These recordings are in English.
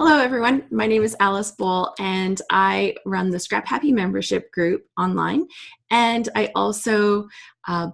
Hello, everyone. My name is Alice Bull, and I run the ScrapHappy membership group online. And I also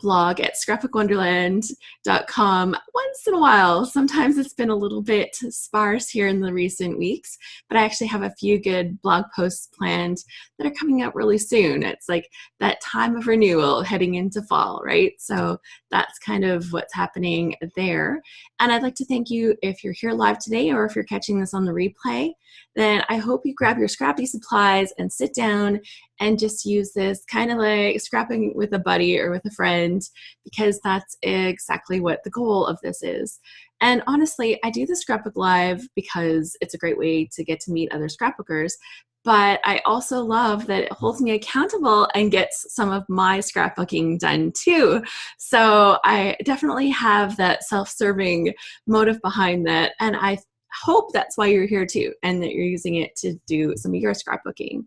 blog at scrapbookwonderland.com once in a while. Sometimes it's been a little bit sparse here in the recent weeks, but I actually have a few good blog posts planned that are coming out really soon. It's like that time of renewal heading into fall, right? So that's kind of what's happening there. And I'd like to thank you if you're here live today or if you're catching this on the replay. Then I hope you grab your scrappy supplies and sit down and just use this kind of like scrapping with a buddy or with a friend, because that's exactly what the goal of this is. And honestly, I do the Scrapbook Live because it's a great way to get to meet other scrapbookers, but I also love that it holds me accountable and gets some of my scrapbooking done too. So I definitely have that self-serving motive behind that, and I hope that's why you're here too, and that you're using it to do some of your scrapbooking.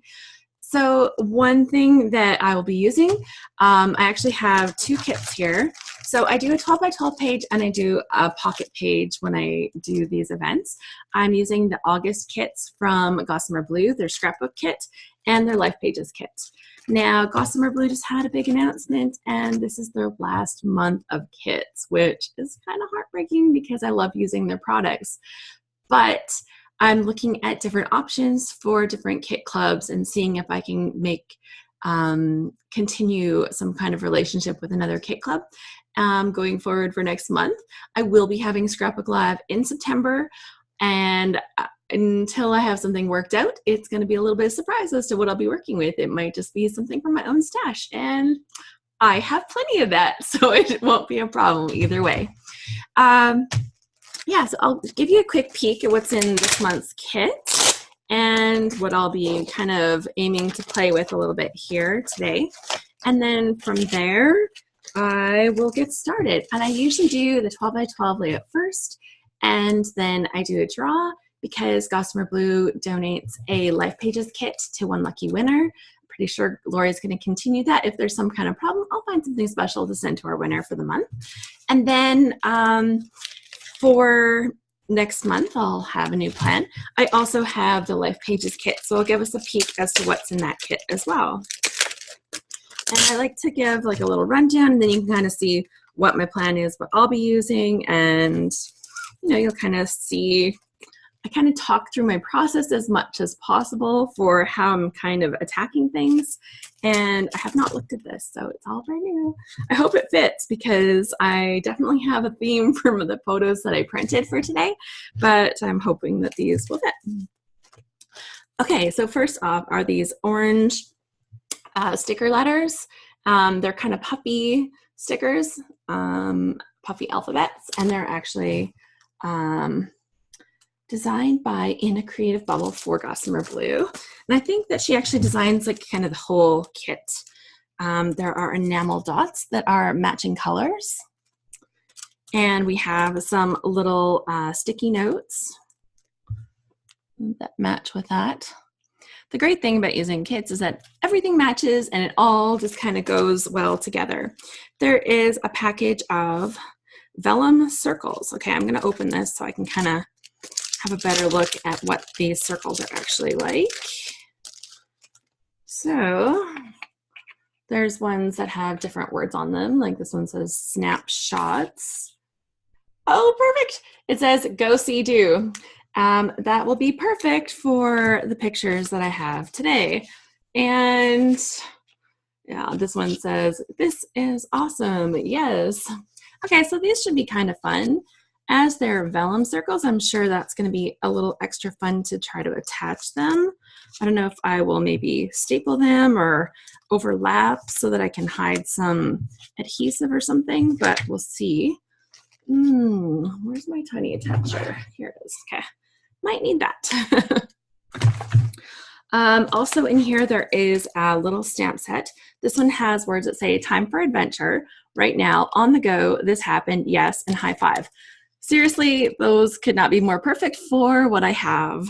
So one thing that I will be using, I actually have two kits here. So I do a 12 by 12 page and I do a pocket page when I do these events. I'm using the August kits from Gossamer Blue, their scrapbook kit, and their Life Pages kit. Now, Gossamer Blue just had a big announcement, and this is their last month of kits, which is kind of heartbreaking because I love using their products. But I'm looking at different options for different kit clubs and seeing if I can make continue some kind of relationship with another kit club going forward for next month. I will be having Scrapbook Live in September, and until I have something worked out, it's going to be a little bit of a surprise as to what I'll be working with. It might just be something from my own stash, and I have plenty of that, so it won't be a problem either way. Yeah, so I'll give you a quick peek at what's in this month's kit and what I'll be kind of aiming to play with a little bit here today. And then from there, I will get started. And I usually do the 12 by 12 layout first, and then I do a draw because Gossamer Blue donates a Life Pages kit to one lucky winner. I'm pretty sure Lori's going to continue that. If there's some kind of problem, I'll find something special to send to our winner for the month. And then for next month, I'll have a new plan. I also have the Life Pages kit, so I'll give us a peek as to what's in that kit as well. And I like to give like a little rundown, and then you can kind of see what my plan is, what I'll be using, and you'll kind of see, I kind of talk through my process as much as possible for how I'm kind of attacking things. And I have not looked at this, so it's all brand new. I hope it fits because I definitely have a theme from the photos that I printed for today, but I'm hoping that these will fit. Okay, so first off are these orange sticker letters. They're kind of puffy stickers, puffy alphabets, and they're actually designed by In a Creative Bubble for Gossamer Blue. And I think that she actually designs like kind of the whole kit. There are enamel dots that are matching colors. And we have some little sticky notes that match with that. The great thing about using kits is that everything matches and it all just kind of goes well together. There is a package of vellum circles. Okay, I'm going to open this so I can kind of have a better look at what these circles are actually like. So there's ones that have different words on them, like this one says snapshots. Oh, perfect. It says go see do. That will be perfect for the pictures that I have today. And yeah, this one says, this is awesome. Yes. Okay, so these should be kind of fun. As they're vellum circles, I'm sure that's going to be a little extra fun to try to attach them. I don't know if I will maybe staple them or overlap so that I can hide some adhesive or something, but we'll see. Where's my tiny attacher? Here it is. Okay, might need that. Also in here, there is a little stamp set. This one has words that say time for adventure, right now, on the go, this happened, yes, and high five. Seriously, those could not be more perfect for what I have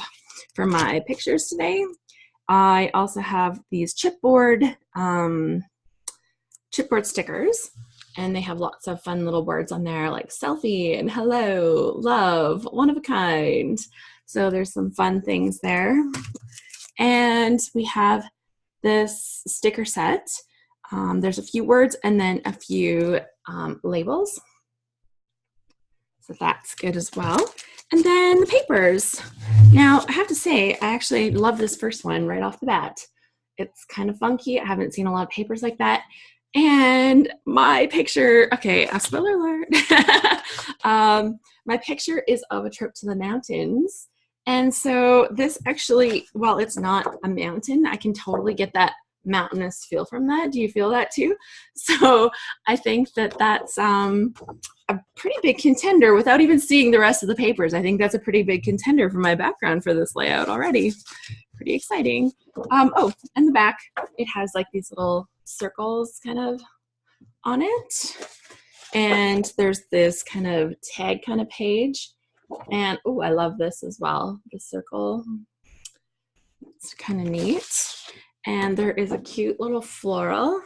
for my pictures today. I also have these chipboard stickers, and they have lots of fun little words on there like selfie and hello, love, one of a kind. So there's some fun things there. And we have this sticker set. There's a few words and then a few labels. So that's good as well. And then the papers. Now, I have to say, I actually love this first one right off the bat. It's kind of funky. I haven't seen a lot of papers like that. And my picture, okay, a spoiler alert. My picture is of a trip to the mountains. And so this actually, while it's not a mountain, I can totally get that mountainous feel from that. Do you feel that too? So I think that that's a pretty big contender without even seeing the rest of the papers. I think that's a pretty big contender for my background for this layout already. Pretty exciting. Oh, and the back, it has like these little circles kind of on it. And there's this kind of tag kind of page. And oh, I love this as well, the circle. It's kind of neat. And there is a cute little floral.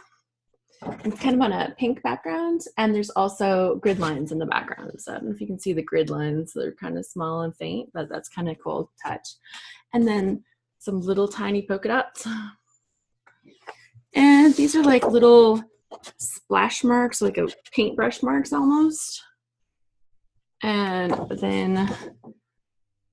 It's kind of on a pink background, and there's also grid lines in the background. So I don't know if you can see the grid lines. They're kind of small and faint, but that's kind of cool touch. And then some little tiny polka dots. And these are like little splash marks, like a paintbrush marks almost. And then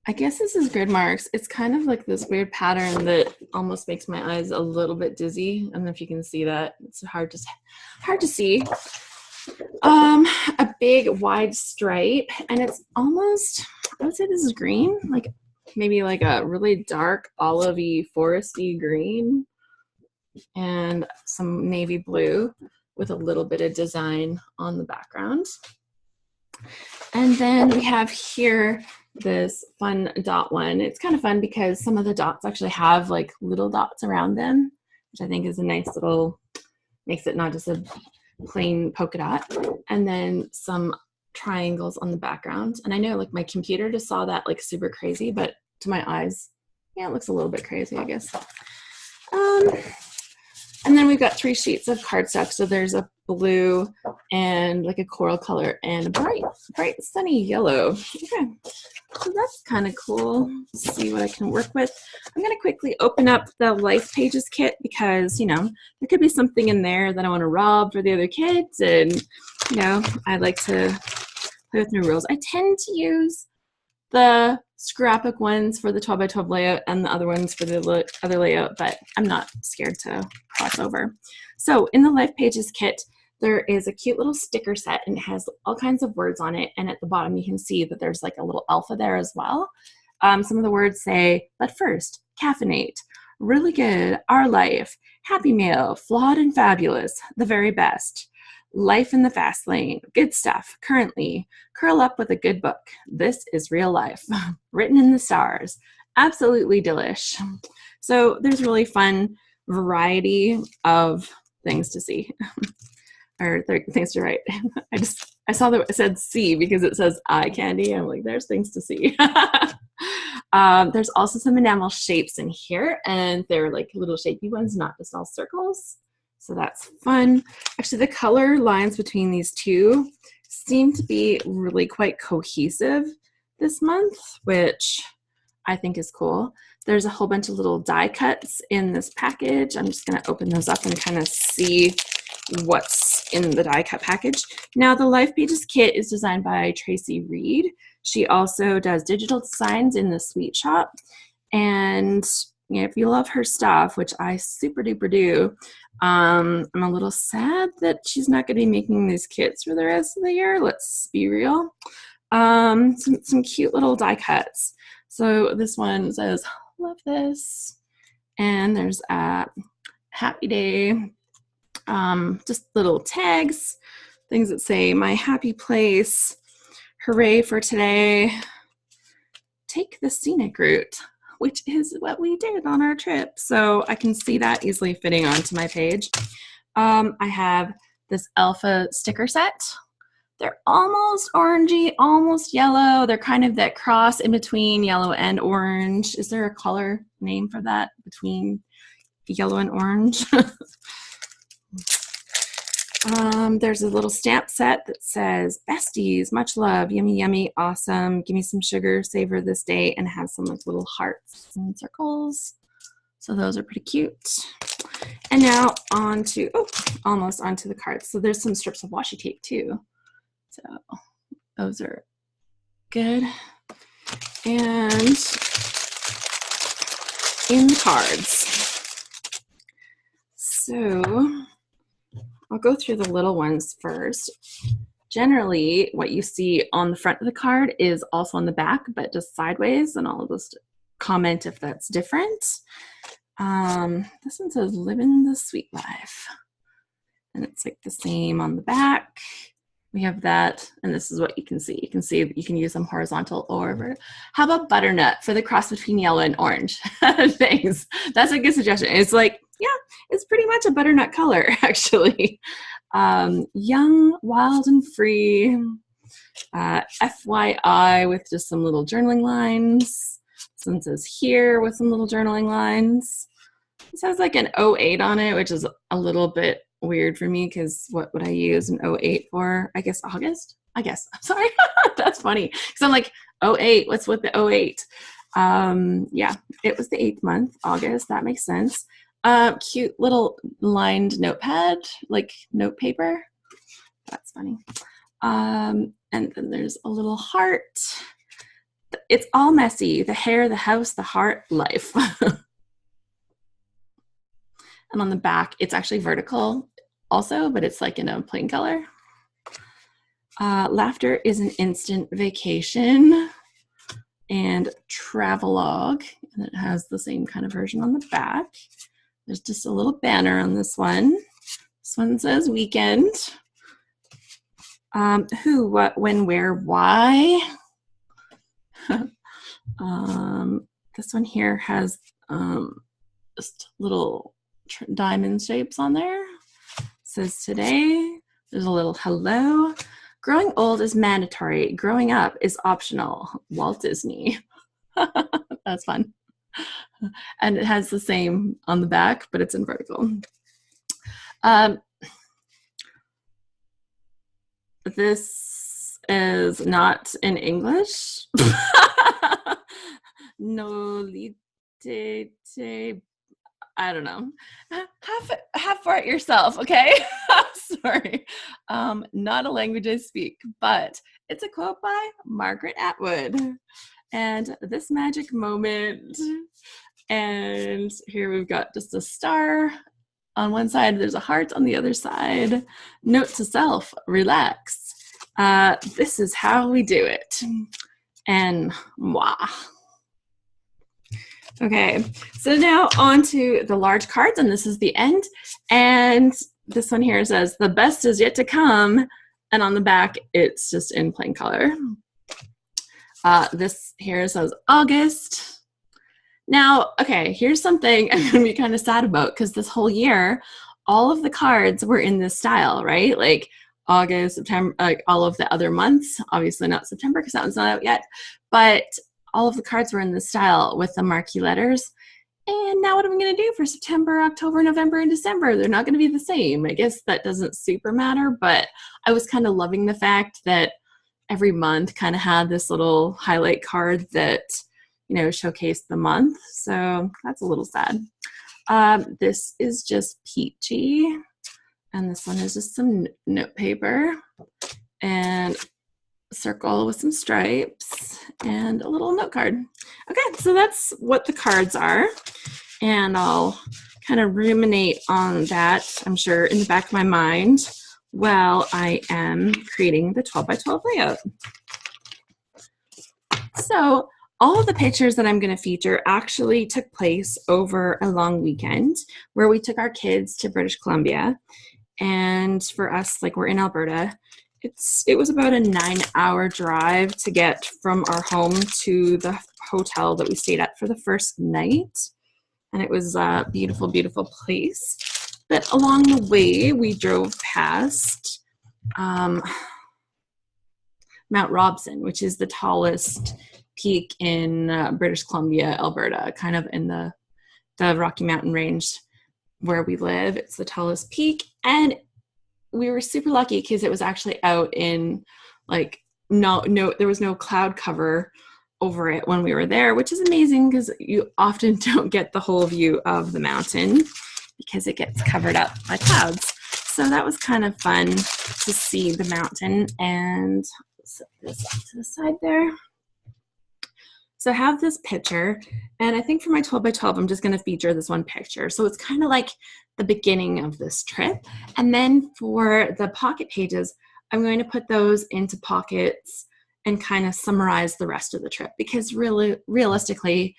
I guess this is grid marks. It's kind of like this weird pattern that almost makes my eyes a little bit dizzy. I don't know if you can see that. It's hard to see. A big wide stripe, and it's almost, I would say this is green, like maybe like a really dark olivey foresty green, and some navy blue with a little bit of design on the background. And then we have here this fun dot one. It's kind of fun because some of the dots actually have like little dots around them, which I think is a nice little, makes it not just a plain polka dot. And then some triangles on the background. And I know like my computer just saw that like super crazy, but to my eyes, yeah, it looks a little bit crazy, I guess. And then we've got 3 sheets of cardstock. So there's a blue and like a coral color and a bright sunny yellow. Okay, so that's kind of cool. Let's see what I can work with. I'm going to quickly open up the Life Pages kit because, you know, there could be something in there that I want to rob for the other kids. And, you know, I like to play with new rules. I tend to use the Scrapbook ones for the 12 by 12 layout and the other ones for the other layout, but I'm not scared to cross over. So in the Life Pages kit, there is a cute little sticker set, and it has all kinds of words on it. And at the bottom, you can see that there's like a little alpha there as well. Some of the words say, but first, caffeinate, really good, our life, happy meal, flawed and fabulous, the very best. Life in the fast lane, good stuff, currently, curl up with a good book. This is real life, written in the stars, absolutely delish. So there's really fun variety of things to see, or things to write. I saw that it said see because it says eye candy. I'm like, there's things to see. There's also some enamel shapes in here, and they're like little shapy ones, not just all circles. So that's fun. Actually, the color lines between these two seem to be really quite cohesive this month, which I think is cool. There's a whole bunch of little die cuts in this package. I'm just going to open those up and kind of see what's in the die cut package. Now, the Life Pages kit is designed by Tracy Reed. She also does digital designs in the Sweet Shop. And you know, if you love her stuff, which I super duper do, I'm a little sad that she's not going to be making these kits for the rest of the year. Let's be real. Some cute little die cuts. So this one says, love this. And there's a happy day. Just little tags, things that say my happy place, hooray for today, take the scenic route, which is what we did on our trip. So I can see that easily fitting onto my page. I have this alpha sticker set. They're almost orangey, almost yellow. They're kind of that cross in between yellow and orange. Is there a color name for that between yellow and orange? There's a little stamp set that says, besties, much love, yummy, yummy, awesome, give me some sugar, savor this day, and has some like little hearts and circles. So those are pretty cute. And now on to, almost onto the cards. So there's some strips of washi tape too. So those are good. And in the cards. So I'll go through the little ones first. Generally, what you see on the front of the card is also on the back, but just sideways, and I'll just comment if that's different. This one says, living the sweet life. And it's like the same on the back. We have that, and this is what you can see. You can see you can use them horizontal or vertical. How about butternut for the cross between yellow and orange? Thanks. That's a good suggestion. It's like, yeah, it's pretty much a butternut color, actually. Young, wild, and free. FYI with just some little journaling lines. This one says here with some little journaling lines. This has like an 08 on it, which is a little bit weird for me because what would I use an 08 for? I guess August? I guess. I'm sorry. That's funny. Because I'm like, 08, what's with the 08? Yeah, it was the 8th month, August. That makes sense. Cute little lined notepad, like note paper. That's funny. And then there's a little heart. It's all messy. The hair, the house, the heart, life. And on the back, it's actually vertical also, but it's like in a plain color. Laughter is an instant vacation. And travelogue. And it has the same kind of version on the back. There's just a little banner on this one. This one says weekend. Who, what, when, where, why. This one here has just little diamond shapes on there. It says today. There's a little hello. Growing old is mandatory. Growing up is optional. Walt Disney. That's fun. And it has the same on the back, but it's in vertical. This is not in English. No, I don't know. Have for it yourself, okay? Sorry. Not a language I speak, but it's a quote by Margaret Atwood. And this magic moment. And here we've got just a star. On one side, there's a heart. On the other side, note to self, relax. This is how we do it. And moi. Okay, so now on to the large cards, and this is the end. And this one here says, the best is yet to come. And on the back, it's just in plain color. This here says August. Now, okay, here's something I'm going to be kind of sad about, because this whole year, all of the cards were in this style, right? Like August, September, like all of the other months. Obviously not September because that one's not out yet. But all of the cards were in this style with the marquee letters. And now what am I going to do for September, October, November, and December? They're not going to be the same. I guess that doesn't super matter, but I was kind of loving the fact that every month kind of had this little highlight card that, you know, showcased the month. So that's a little sad. This is just peachy. And this one is just some note paper and a circle with some stripes and a little note card. Okay, so that's what the cards are. And I'll kind of ruminate on that, I'm sure, in the back of my mind while I am creating the 12 by 12 layout. So all of the pictures that I'm going to feature actually took place over a long weekend where we took our kids to British Columbia. And for us, like, we're in Alberta, it was about a 9-hour drive to get from our home to the hotel that we stayed at for the first night. And it was a beautiful, beautiful place. But along the way, we drove past Mount Robson, which is the tallest peak in British Columbia, Alberta, kind of in the Rocky Mountain range where we live. It's the tallest peak, and we were super lucky because it was actually out in like, there was no cloud cover over it when we were there, which is amazing because you often don't get the whole view of the mountain because it gets covered up by clouds. So that was kind of fun to see the mountain. And set this off to the side there. So I have this picture, and I think for my 12 by 12, I'm just going to feature this one picture. So it's kind of like the beginning of this trip. And then for the pocket pages, I'm going to put those into pockets and kind of summarize the rest of the trip, because really, realistically,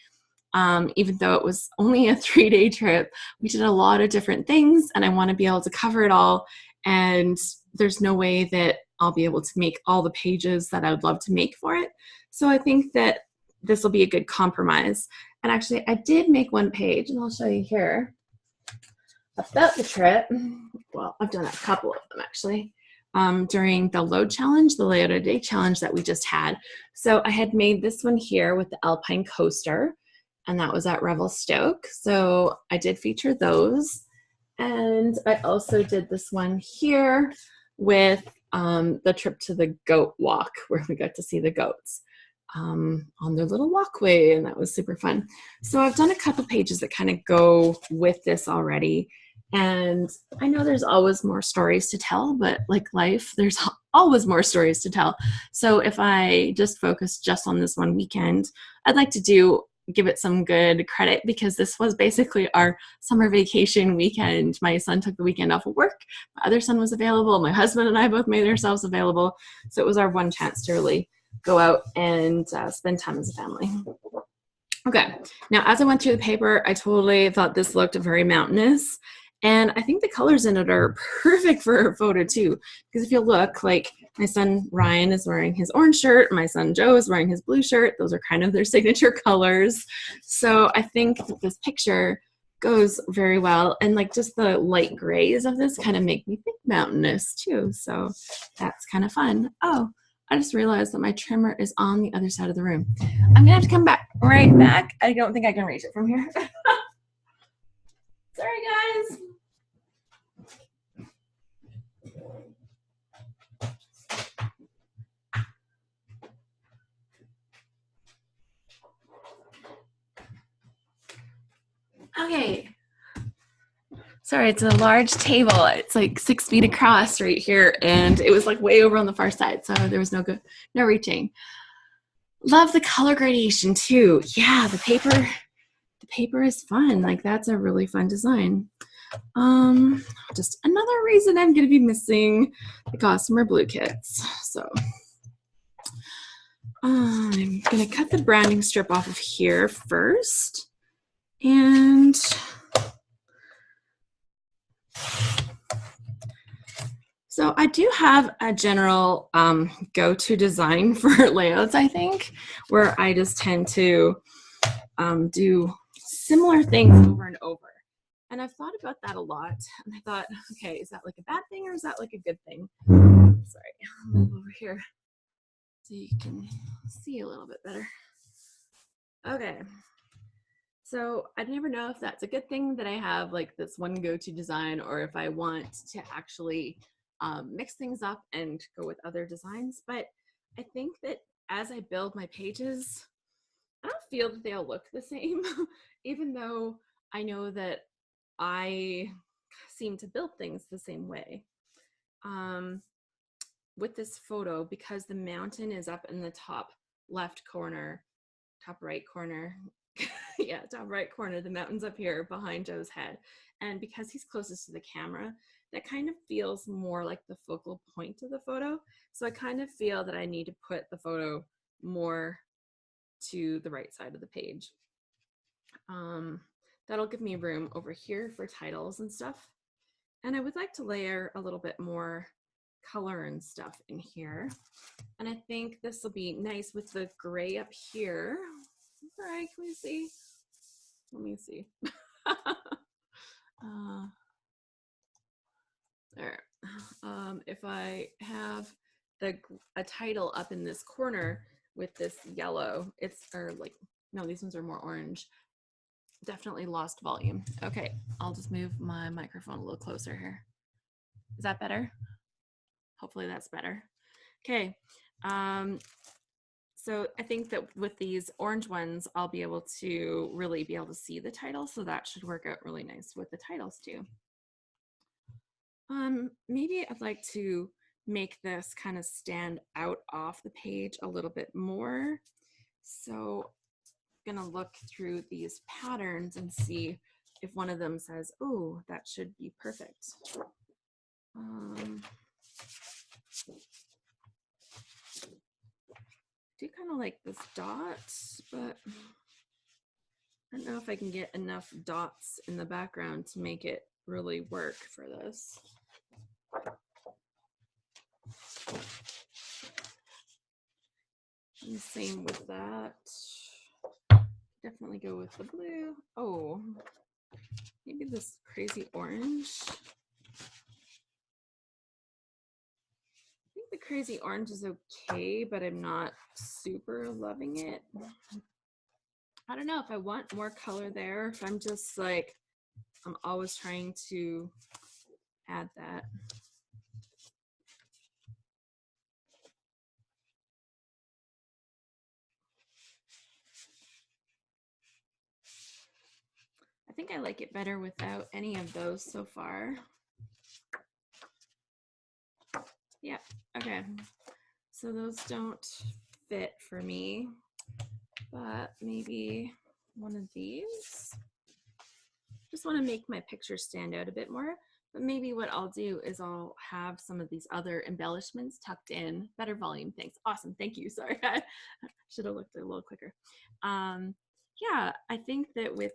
even though it was only a 3-day trip, we did a lot of different things, and I want to be able to cover it all. And there's no way that I'll be able to make all the pages that I would love to make for it. So I think that this will be a good compromise. And actually, I did make one page, and I'll show you here about the trip. Well, I've done a couple of them actually. During the load challenge, the layout a day challenge that we just had. So I had made this one here with the Alpine coaster, and that was at Revelstoke. So I did feature those. And I also did this one here with the trip to the goat walk, where we got to see the goats on their little walkway, and that was super fun. So I've done a couple pages that kind of go with this already. And I know there's always more stories to tell, but like life, there's always more stories to tell. So if I just focus just on this one weekend, I'd like to give it some good credit, because this was basically our summer vacation weekend. My son took the weekend off of work. My other son was available. My husband and I both made ourselves available. So it was our one chance to really go out and spend time as a family. Okay, now as I went through the paper, I totally thought this looked very mountainous. And I think the colors in it are perfect for a photo too. Because if you look, like my son Ryan is wearing his orange shirt, my son Joe is wearing his blue shirt. Those are kind of their signature colors. So I think that this picture goes very well. And like just the light grays of this kind of make me think mountainous too. So that's kind of fun. Oh, I just realized that my trimmer is on the other side of the room. I'm gonna have to come right back. I don't think I can reach it from here. Sorry, guys. Okay. Sorry, it's a large table. It's like 6 feet across right here, and it was like way over on the far side, so there was no reaching. Love the color gradation too. Yeah, the paper is fun. Like that's a really fun design. Just another reason I'm gonna be missing the Gossamer Blue kits. So I'm gonna cut the branding strip off of here first. And so I do have a general go-to design for layouts, I think, where I just tend to do similar things over and over. And I've thought about that a lot. And I thought, okay, is that like a bad thing or is that like a good thing? Sorry, I'll move over here so you can see a little bit better. Okay. So I never know if that's a good thing that I have like this one go-to design, or if I want to actually mix things up and go with other designs. But I think that as I build my pages, I don't feel that they all look the same, even though I know that I seem to build things the same way. With this photo, because the mountain is up in the top left corner, top right corner, yeah, top right corner, the mountain's up here behind Joe's head. And because he's closest to the camera, that kind of feels more like the focal point of the photo. So I kind of feel that I need to put the photo more to the right side of the page. That'll give me room over here for titles and stuff. And I would like to layer a little bit more color and stuff in here. And I think this will be nice with the gray up here. Sorry, can we see? Let me see. There. If I have a title up in this corner with this yellow, no, these ones are more orange. Definitely lost volume. Okay, I'll just move my microphone a little closer here. Is that better? Hopefully that's better. Okay. So I think that with these orange ones, I'll be able to really be able to see the title. So that should work out really nice with the titles too. Maybe I'd like to make this kind of stand out off the page a little bit more. So I'm gonna look through these patterns and see if one of them says, oh, that should be perfect. I do kind of like this dot, but I don't know if I can get enough dots in the background to make it really work for this. And the same with that. Definitely go with the blue. Oh, maybe this crazy orange. I think the crazy orange is okay, but I'm not super loving it. I don't know if I want more color there, if I'm just like, I'm always trying to add that. I think I like it better without any of those so far. Yeah, okay. So those don't fit for me, but maybe one of these. Just want to make my picture stand out a bit more, but maybe what I'll do is I'll have some of these other embellishments tucked in. Better volume, thanks. Awesome, thank you. Sorry, I should have looked a little quicker. Yeah, I think that with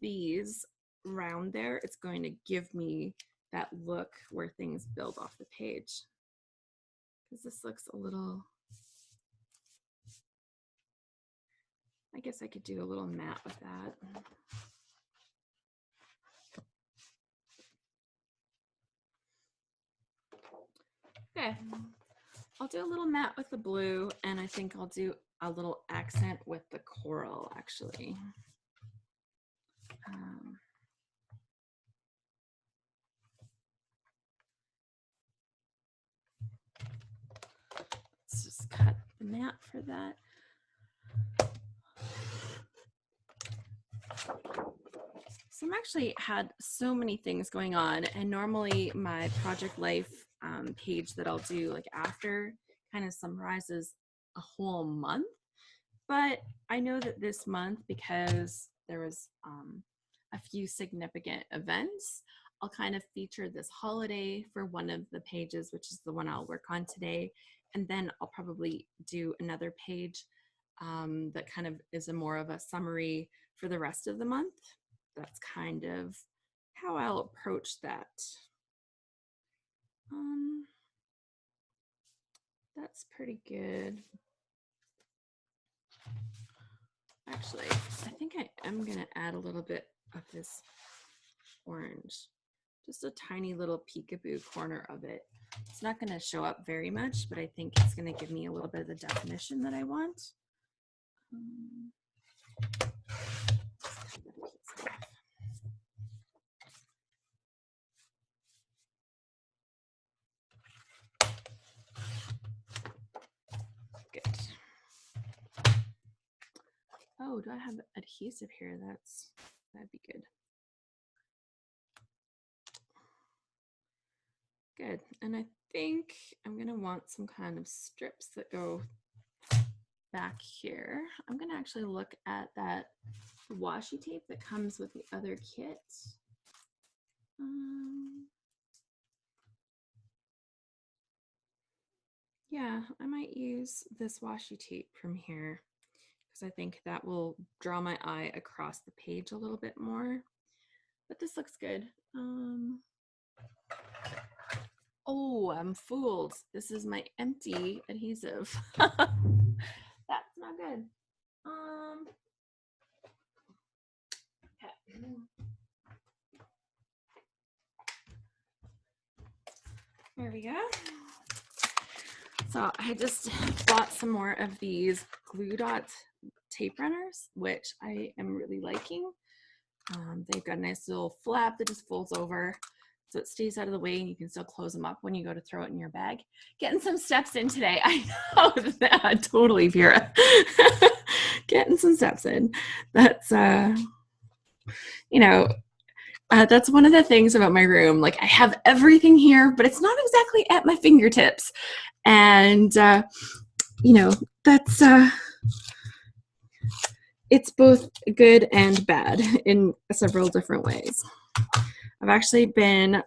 these round there, it's going to give me that look where things build off the page. Because this looks a little, I guess I could do a little matte with that. Okay, I'll do a little matte with the blue, and I think I'll do a little accent with the coral, actually. Let's just cut the matte for that. So I'm actually had so many things going on, and normally my project life page that I'll do like after kind of summarizes a whole month. But I know that this month, because there was a few significant events, I'll kind of feature this holiday for one of the pages, which is the one I'll work on today. And then I'll probably do another page that kind of is a more of a summary for the rest of the month. That's kind of how I'll approach that. That's pretty good. Actually, I think I am gonna add a little bit of this orange, just a tiny little peekaboo corner of it. It's not gonna show up very much, but I think it's gonna give me a little bit of the definition that I want. Good. Oh, do I have adhesive here? That'd be good. Good. And I think I'm gonna want some kind of strips that go back here. I'm gonna actually look at that washi tape that comes with the other kit. Yeah, I might use this washi tape from here because I think that will draw my eye across the page a little bit more. But this looks good. Oh, I'm fooled. This is my empty adhesive. That's not good. Okay. There we go. So I just bought some more of these glue dot tape runners, which I am really liking. They've got a nice little flap that just folds over. so it stays out of the way and you can still close them up when you go to throw it in your bag. Getting some steps in today. I know that, totally, Vera. Getting some steps in. That's, you know, that's one of the things about my room. Like I have everything here, but it's not exactly at my fingertips. And, you know, that's, it's both good and bad in several different ways. I've actually been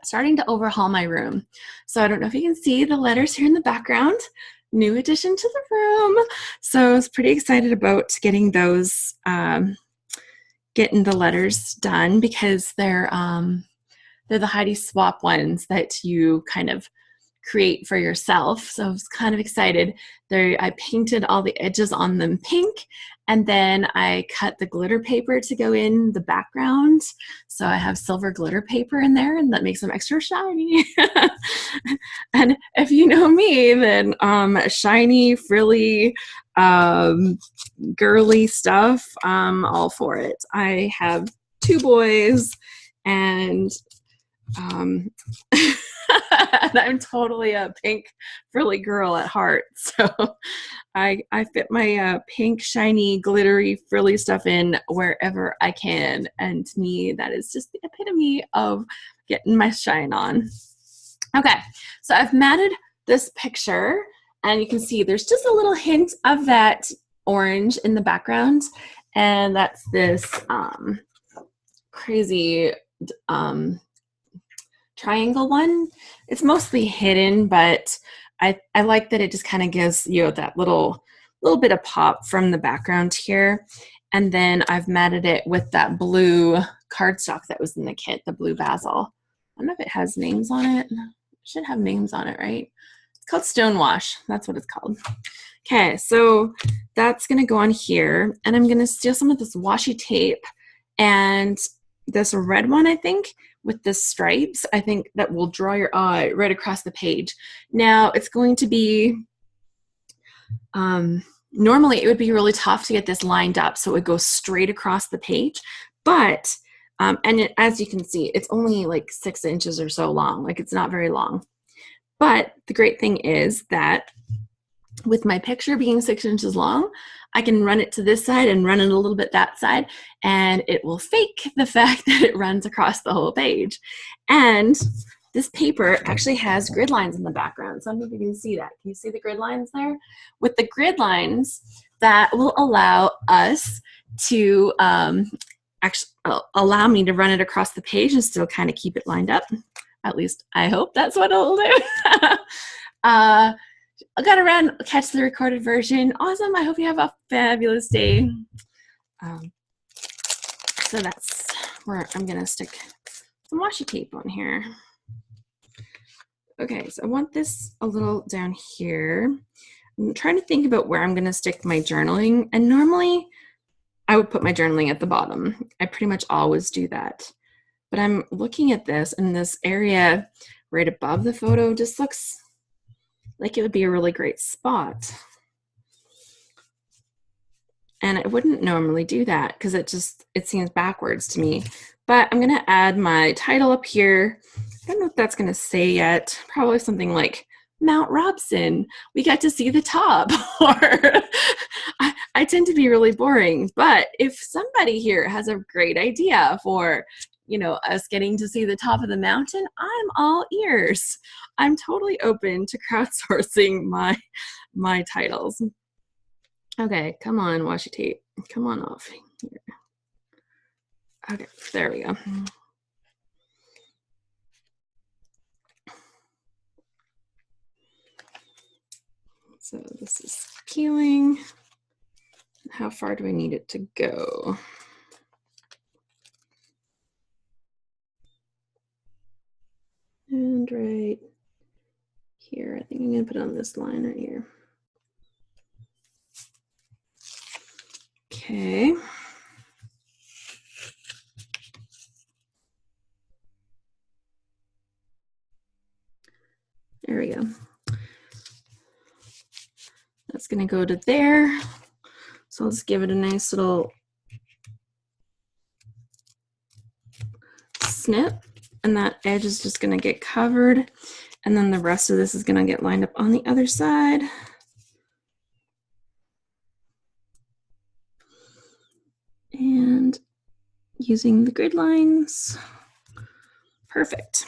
starting to overhaul my room. So I don't know if you can see the letters here in the background. New addition to the room. So I was pretty excited about getting those, getting the letters done because they're the Heidi Swap ones that you kind of create for yourself. So I was kind of excited. I painted all the edges on them pink, and then I cut the glitter paper to go in the background. So I have silver glitter paper in there, and that makes them extra shiny. And if you know me, then shiny, frilly, girly stuff, I'm all for it. I have 2 boys, and and I'm totally a pink frilly girl at heart. So I fit my pink, shiny, glittery, frilly stuff in wherever I can. And to me, that is just the epitome of getting my shine on. Okay, so I've matted this picture, and you can see there's just a little hint of that orange in the background. And that's this crazy triangle one. It's mostly hidden, but I like that it just kind of gives you that little bit of pop from the background here. And then I've matted it with that blue cardstock that was in the kit, the blue basil. I don't know if it has names on it. It should have names on it, right? It's called Stonewash. That's what it's called. Okay, so that's gonna go on here, and I'm gonna steal some of this washi tape and this red one, I think, with the stripes. I think that will draw your eye right across the page. Now it's going to be, normally it would be really tough to get this lined up so it would go straight across the page, but, as you can see, it's only like 6 inches or so long, like it's not very long. But the great thing is that with my picture being 6 inches long, I can run it to this side and run it a little bit that side, and it will fake the fact that it runs across the whole page. And this paper actually has grid lines in the background. So I don't know if you can see that. Can you see the grid lines there? With the grid lines, that will allow us to actually allow me to run it across the page and still kind of keep it lined up. At least I hope that's what it'll do. I got around, catch the recorded version. Awesome. I hope you have a fabulous day. So that's where I'm going to stick some washi tape on here. Okay, so I want this a little down here. I'm trying to think about where I'm going to stick my journaling. And normally I would put my journaling at the bottom. I pretty much always do that. But I'm looking at this, and this area right above the photo just looks like it would be a really great spot. And I wouldn't normally do that because it seems backwards to me. But I'm gonna add my title up here. I don't know what that's gonna say yet. Probably something like Mount Robson. We got to see the top. Or I tend to be really boring. But if somebody here has a great idea for, you know, us getting to see the top of the mountain, I'm all ears. I'm totally open to crowdsourcing my titles. Okay, come on, washi tape. Come on off here. Okay, there we go. So this is peeling. How far do I need it to go? And right here, I think I'm gonna put it on this line right here. Okay. There we go. That's gonna go to there. So let's give it a nice little snip. and that edge is just going to get covered, and then the rest of this is going to get lined up on the other side. And using the grid lines. Perfect.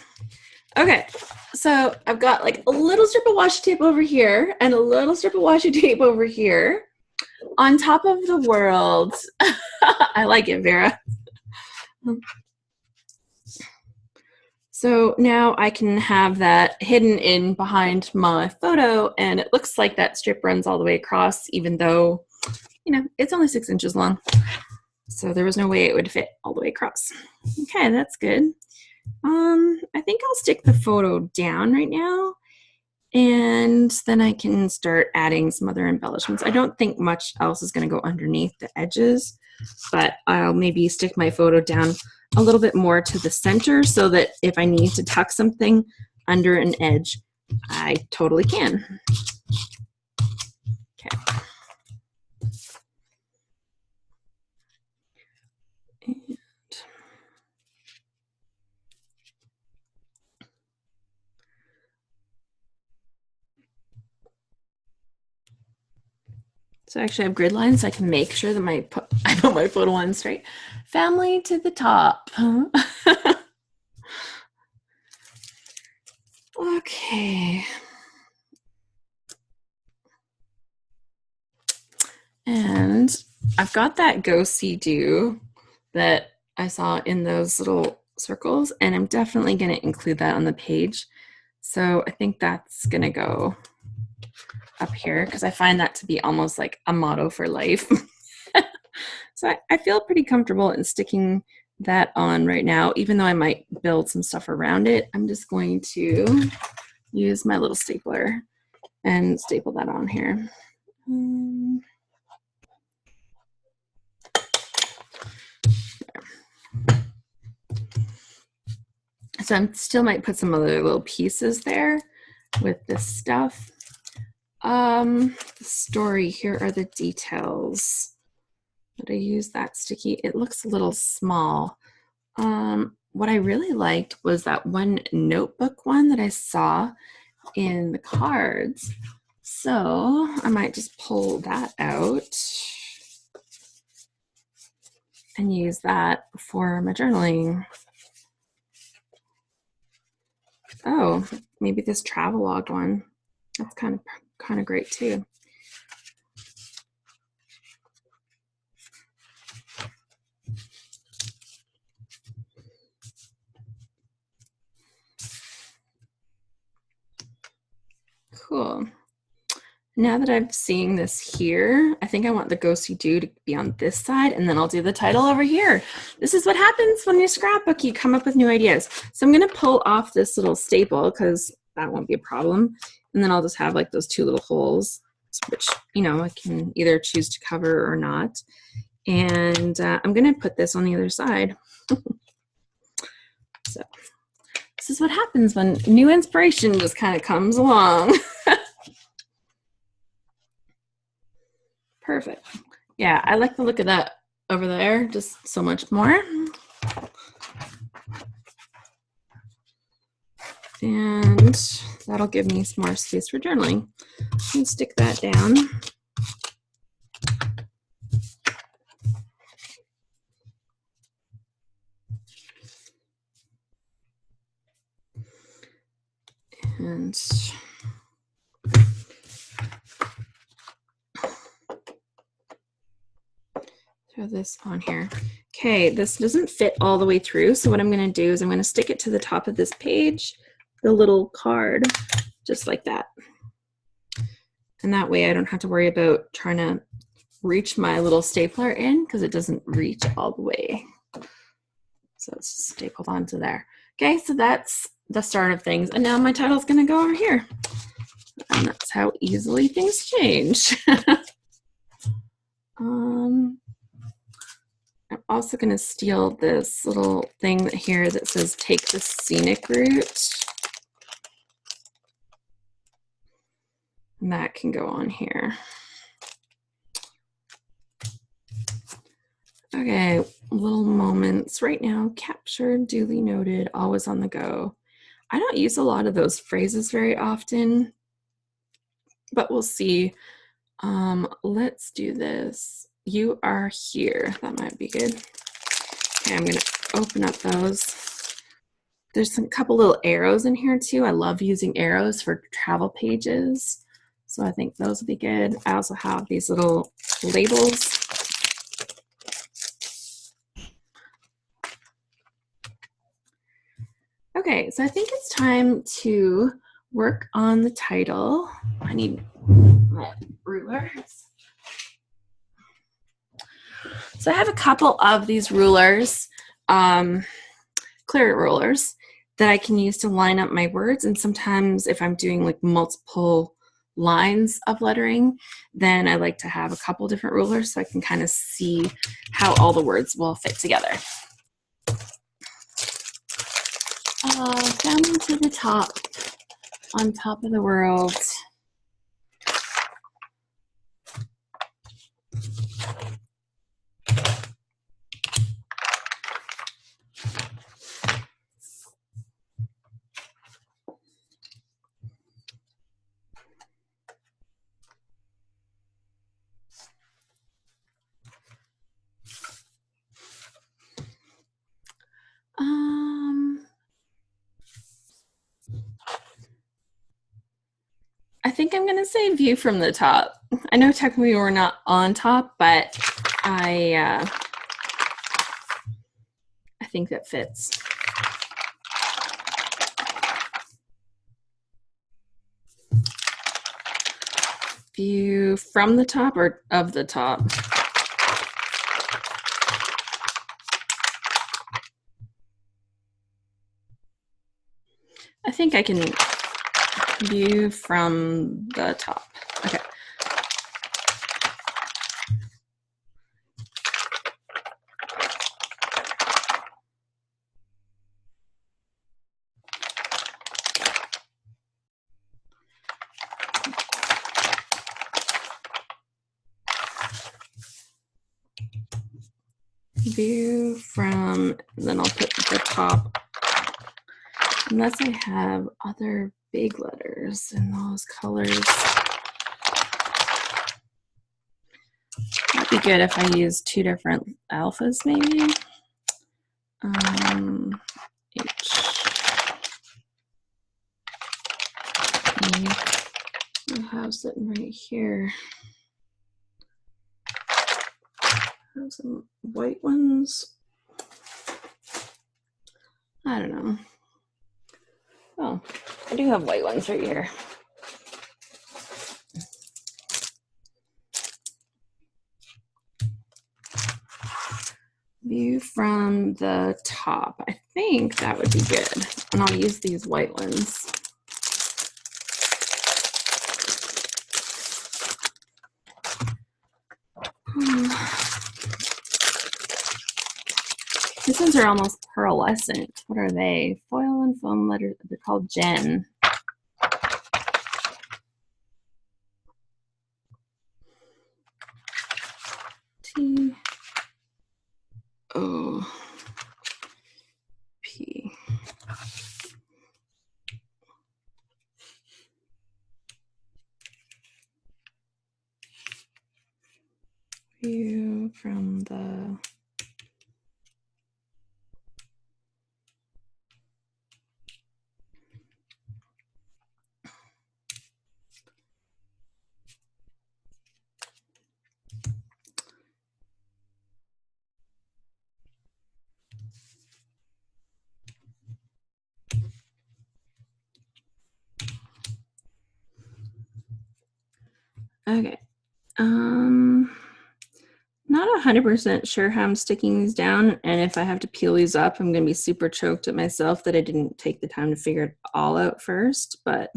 Okay, so I've got like a little strip of washi tape over here and a little strip of washi tape over here on top of the world. I like it, Vera. So now I can have that hidden in behind my photo, and it looks like that strip runs all the way across, even though, you know, it's only 6 inches long. So there was no way it would fit all the way across. Okay, that's good. I think I'll stick the photo down right now, and then I can start adding some other embellishments. I don't think much else is going to go underneath the edges, but I'll maybe stick my photo down a little bit more to the center so that if I need to tuck something under an edge, I totally can. Okay. And so I actually have grid lines so I can make sure that I put my photo on straight. Family to the top. Okay. And I've got that Go See Do that I saw in those little circles, and I'm definitely going to include that on the page. So I think that's going to go up here because I find that to be almost like a motto for life. So I feel pretty comfortable in sticking that on right now, even though I might build some stuff around it. I'm just going to use my little stapler and staple that on here. So I still might put some other little pieces there with this stuff. The story, here are the details. But I use that sticky. It looks a little small. What I really liked was that one notebook one that I saw in the cards. So I might just pull that out and use that for my journaling. Oh, maybe this travelogue one. That's kind of great too. Cool. Now that I'm seeing this here, I think I want the Go See Do to be on this side, and then I'll do the title over here. This is what happens when you scrapbook, you come up with new ideas. So I'm gonna pull off this little staple because that won't be a problem. And then I'll just have like those 2 little holes, which, you know, I can either choose to cover or not. And I'm gonna put this on the other side. So this is what happens when new inspiration just kind of comes along. Perfect. Yeah, I like the look of that over there just so much more. And that'll give me some more space for journaling. And stick that down. And throw this on here. Okay, this doesn't fit all the way through, so what I'm going to do is I'm going to stick it to the top of this page, the little card, just like that. And that way I don't have to worry about trying to reach my little stapler in because it doesn't reach all the way. So it's stapled onto there. Okay, so that's the start of things. And now my title's going to go over here. And that's how easily things change. I'm also going to steal this little thing here that says take the scenic route. And that can go on here. Okay, little moments right now. Captured, duly noted, always on the go. I don't use a lot of those phrases very often, but we'll see. Let's do this. You are here. That might be good. Okay, I'm gonna open up those. There's a couple little arrows in here too. I love using arrows for travel pages. So I think those will be good. I also have these little labels. Okay, so I think it's time to work on the title. I need my rulers. So I have a couple of these rulers, clear rulers, that I can use to line up my words. And sometimes if I'm doing like multiple lines of lettering, then I like to have a couple different rulers so I can kind of see how all the words will fit together. Down to the top, on top of the world. I think I'm gonna say view from the top. I know technically we're not on top, but I think that fits. View from the top or of the top? I think I can view from the top. Okay. View from, then I'll put the top, unless I have other big letters in those colors. That'd be good if I use two different alphas, maybe. H. I have sitting right here. I have some white ones. I don't know. Oh, I do have white ones right here. View from the top. I think that would be good. And I'll use these white ones. These ones are almost pearlescent. What are they? Foil and foam letters. They're called Gen. T. O. P. View from the okay. Not 100% sure how I'm sticking these down, and if I have to peel these up, I'm going to be super choked at myself that I didn't take the time to figure it all out first, but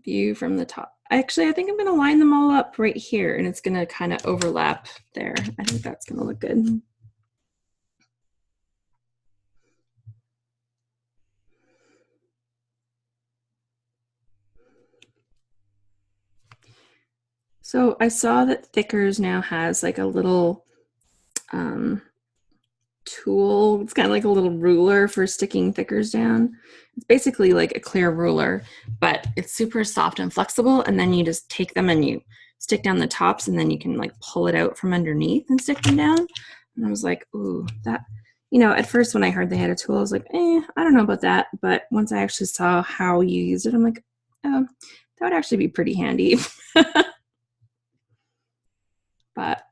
view from the top. Actually, I think I'm going to line them all up right here, and it's going to kind of overlap there. I think that's going to look good. So I saw that Thickers now has like a little tool. It's kind of like a little ruler for sticking thickers down. It's basically like a clear ruler, but it's super soft and flexible. And then you just take them and you stick down the tops, and then you can like pull it out from underneath and stick them down. And I was like, ooh, that, you know, at first when I heard they had a tool, I was like, I don't know about that. But once I actually saw how you used it, I'm like, oh, that would actually be pretty handy. But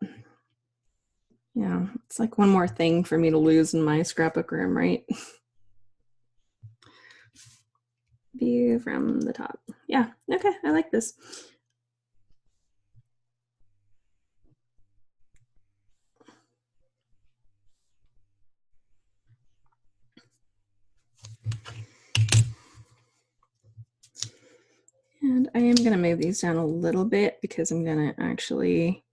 yeah, it's like one more thing for me to lose in my scrapbook room, right? View from the top. Yeah, okay, I like this. And I am going to move these down a little bit because I'm going to actually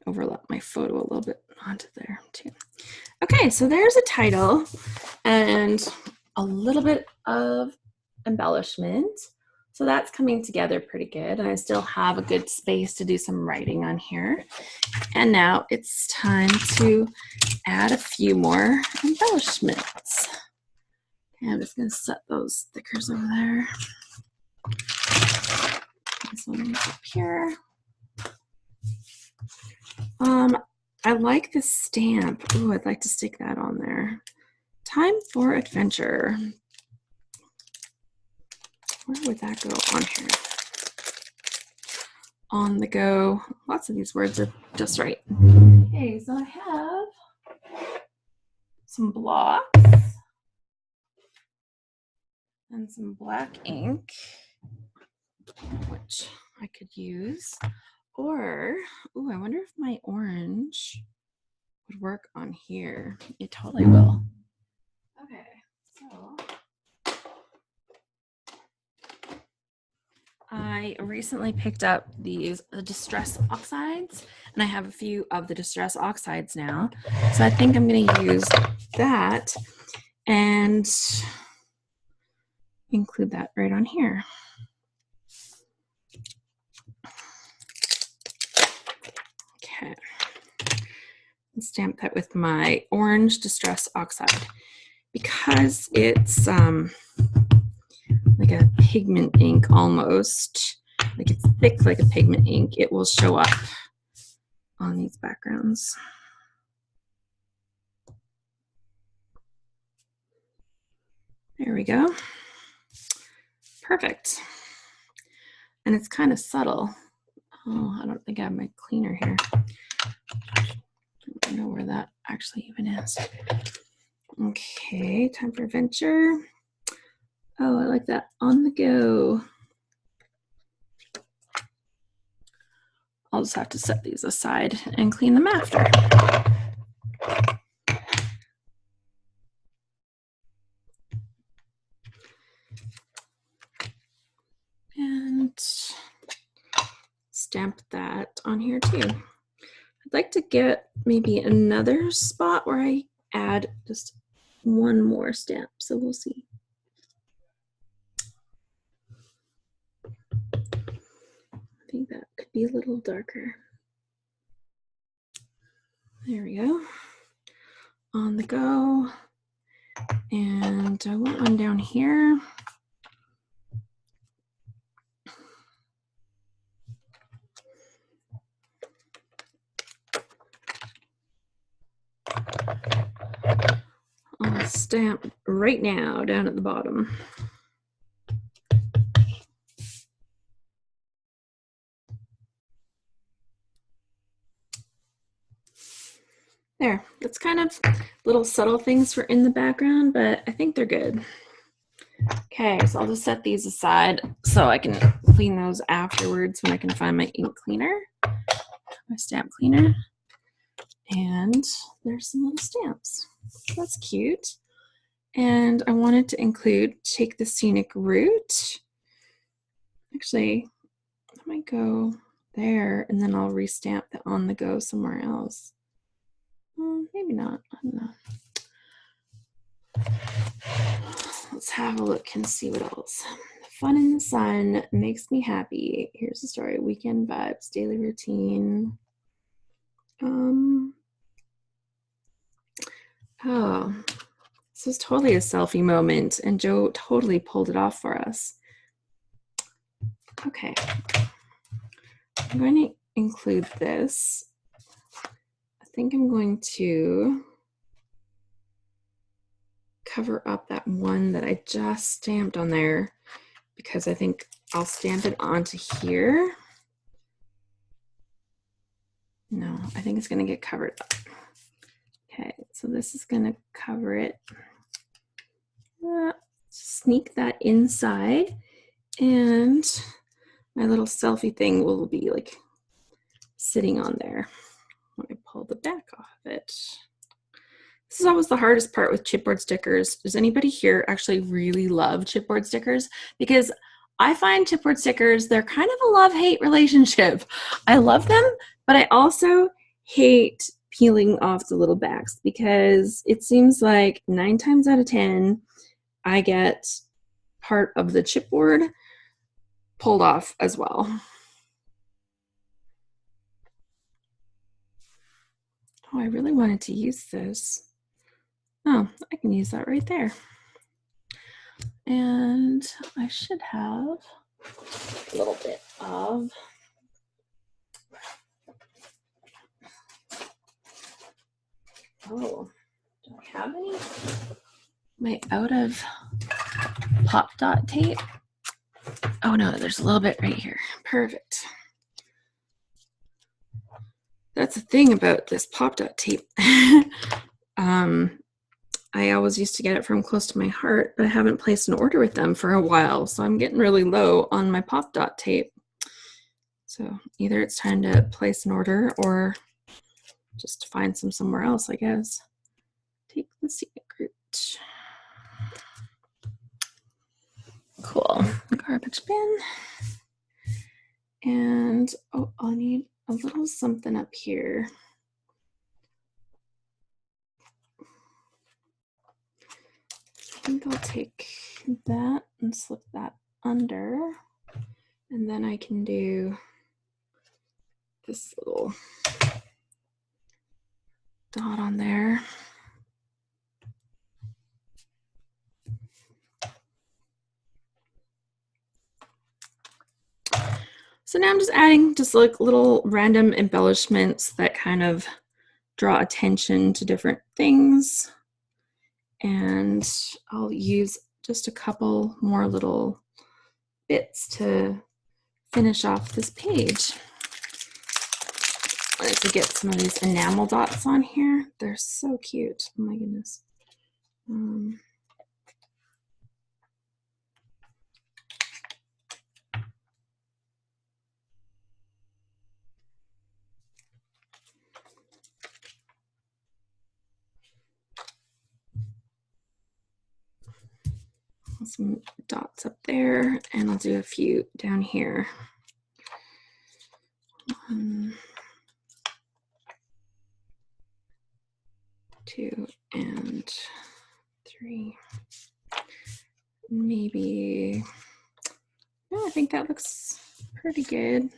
overlap my photo a little bit onto there too. Okay, so there's a title and a little bit of embellishment. So that's coming together pretty good. And I still have a good space to do some writing on here. And now it's time to add a few more embellishments. Okay, I'm just going to set those stickers over there. This one is up here. I like the stamp. Oh, I'd like to stick that on there. Time for adventure. Where would that go on here? On the go. Lots of these words are just right. Okay, so I have some blocks and some black ink, which I could use. Or, oh, I wonder if my orange would work on here. It totally will. Okay, so I recently picked up these distress oxides, and I have a few of the distress oxides now. So I think I'm going to use that and include that right on here. Okay. Stamp that with my orange distress oxide. Because it's like a pigment ink almost, like it's thick like a pigment ink, it will show up on these backgrounds. There we go. Perfect. And it's kind of subtle. Oh, I don't think I have my cleaner here. I don't know where that actually even is. Okay, time for adventure. Oh, I like that. On the go. I'll just have to set these aside and clean them after. And stamp that on here too. I'd like to get maybe another spot where I add just one more stamp, so we'll see. I think that could be a little darker. There we go. On the go. And I want one down here. I'll stamp right now down at the bottom. There, that's kind of little subtle things for in the background, but I think they're good. Okay, so I'll just set these aside so I can clean those afterwards when I can find my ink cleaner, my stamp cleaner. And there's some little stamps. That's cute. And I wanted to include Take the Scenic Route. Actually, I might go there and then I'll restamp the On the Go somewhere else. Maybe not. I don't know. let's have a look and see what else. Fun in the sun makes me happy. Here's the story. Weekend vibes, daily routine. Oh, this is totally a selfie moment, and Joe totally pulled it off for us. Okay, I'm going to include this. I think I'm going to cover up that one that I just stamped on there, because I think I'll stamp it onto here. No, I think it's going to get covered up. Okay, so this is going to cover it. Sneak that inside, and my little selfie thing will be like sitting on there when I pull the back off of it. This is always the hardest part with chipboard stickers. Does anybody here actually really love chipboard stickers? Because I find chipboard stickers, they're kind of a love-hate relationship. I love them, but I also hate peeling off the little backs, because it seems like 9 times out of 10, I get part of the chipboard pulled off as well. Oh, I really wanted to use this. Oh, I can use that right there. And I should have a little bit of do I have any? Am I out of pop dot tape? Oh no, there's a little bit right here. Perfect. That's the thing about this pop dot tape. I always used to get it from Close to My Heart, but I haven't placed an order with them for a while, so I'm getting really low on my pop dot tape. So either it's time to place an order or just find some somewhere else, I guess. Take the secret. Cool. Garbage bin. And oh, I'll need a little something up here. I think I'll take that and slip that under, and then I can do this little dot on there. So now I'm just adding just like little random embellishments that kind of draw attention to different things. And I'll use just a couple more little bits to finish off this page. I wanted to get some of these enamel dots on here. They're so cute. Oh my goodness. Some dots up there, and I'll do a few down here. 1, 2, and 3. Maybe, yeah, I think that looks pretty good.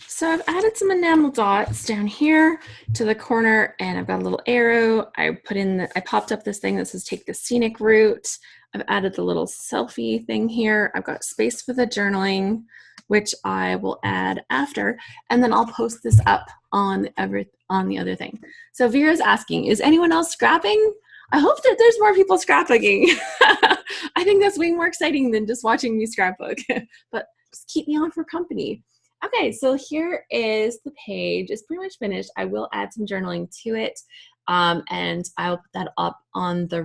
So I've added some enamel dots down here to the corner, and I've got a little arrow. I popped up this thing that says take the scenic route. I've added the little selfie thing here. I've got space for the journaling, which I will add after, and then I'll post this up on the other thing. So Vera's asking, is anyone else scrapping? I hope that there's more people scrapbooking. I think that's way more exciting than just watching me scrapbook, but just keep me on for company. Okay, so here is the page. It's pretty much finished. I will add some journaling to it, and I'll put that up on the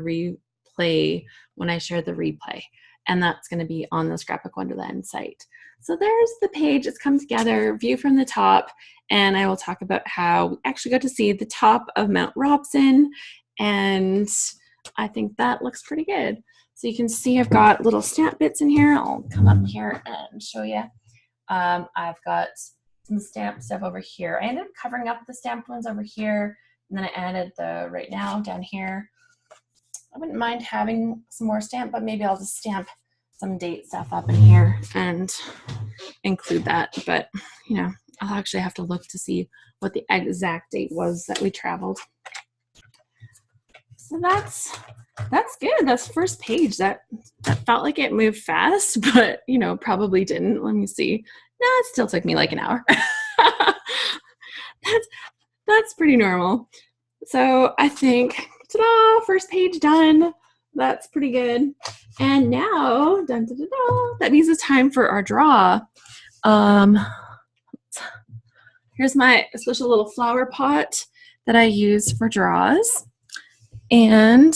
replay when I share the replay, and that's going to be on the Scrapbook Wonderland site. So there's the page. It's come together, view from the top, and I will talk about how we actually got to see the top of Mount Robson, and I think that looks pretty good. So you can see I've got little stamp bits in here. I'll come up here and show you. I've got some stamp stuff over here. I ended up covering up the stamped ones over here, and then I added the right now down here. I wouldn't mind having some more stamp, but maybe I'll just stamp some date stuff up in here and include that. But, you know, I'll actually have to look to see what the exact date was that we traveled. So that's good. That's the first page. That felt like it moved fast, but, you know, probably didn't. Let me see. No, it still took me like an hour. That's pretty normal. So I think, ta-da, first page done. That's pretty good. And now, dun, dun, dun, dun, that means it's time for our draw. Here's my special little flower pot that I use for draws. And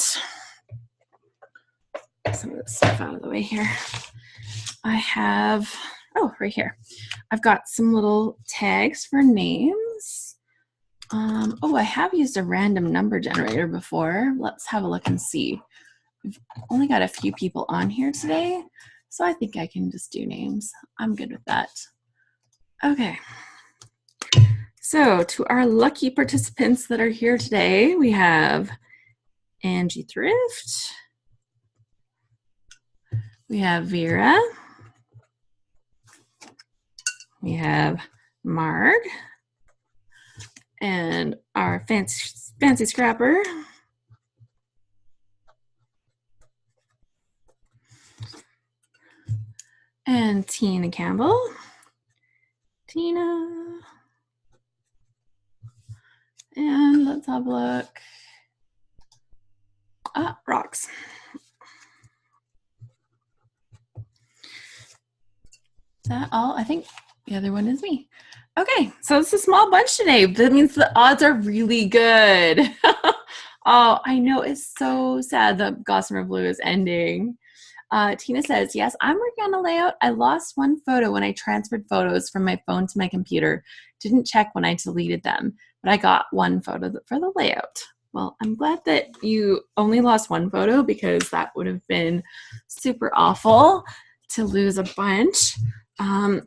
some of this stuff out of the way here. I have, oh, right here. I've got some little tags for names. Oh, I have used a random number generator before. Let's have a look and see. We've only got a few people on here today, so I think I can just do names. I'm good with that. Okay. So to our lucky participants that are here today, we have Angie Thrift. We have Vera. We have Marg. And our fancy scrapper. And Tina Campbell. Tina. And let's have a look. Ah, rocks. Is that all? I think the other one is me. Okay, so it's a small bunch today. That means the odds are really good. Oh, I know, it's so sad that Gossamer Blue is ending. Tina says, yes, I'm working on a layout. I lost one photo when I transferred photos from my phone to my computer. Didn't check when I deleted them, but I got one photo for the layout. Well, I'm glad that you only lost one photo because that would have been super awful to lose a bunch.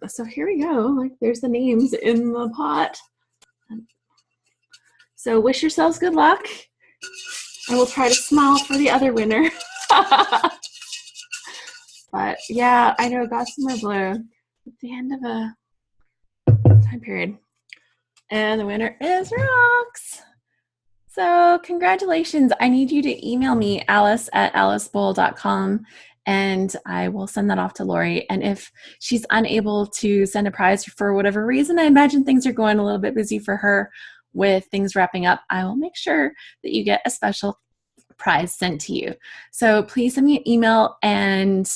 So here we go. Like, there's the names in the pot. So wish yourselves good luck. I will try to smile for the other winner. But yeah, I know Gossamer Blue at the end of a time period. And the winner is Rocks. So congratulations. I need you to email me, alice@alicebowl.com, and I will send that off to Lori. And if she's unable to send a prize for whatever reason, I imagine things are going a little bit busy for her with things wrapping up, I will make sure that you get a special prize sent to you. So please send me an email and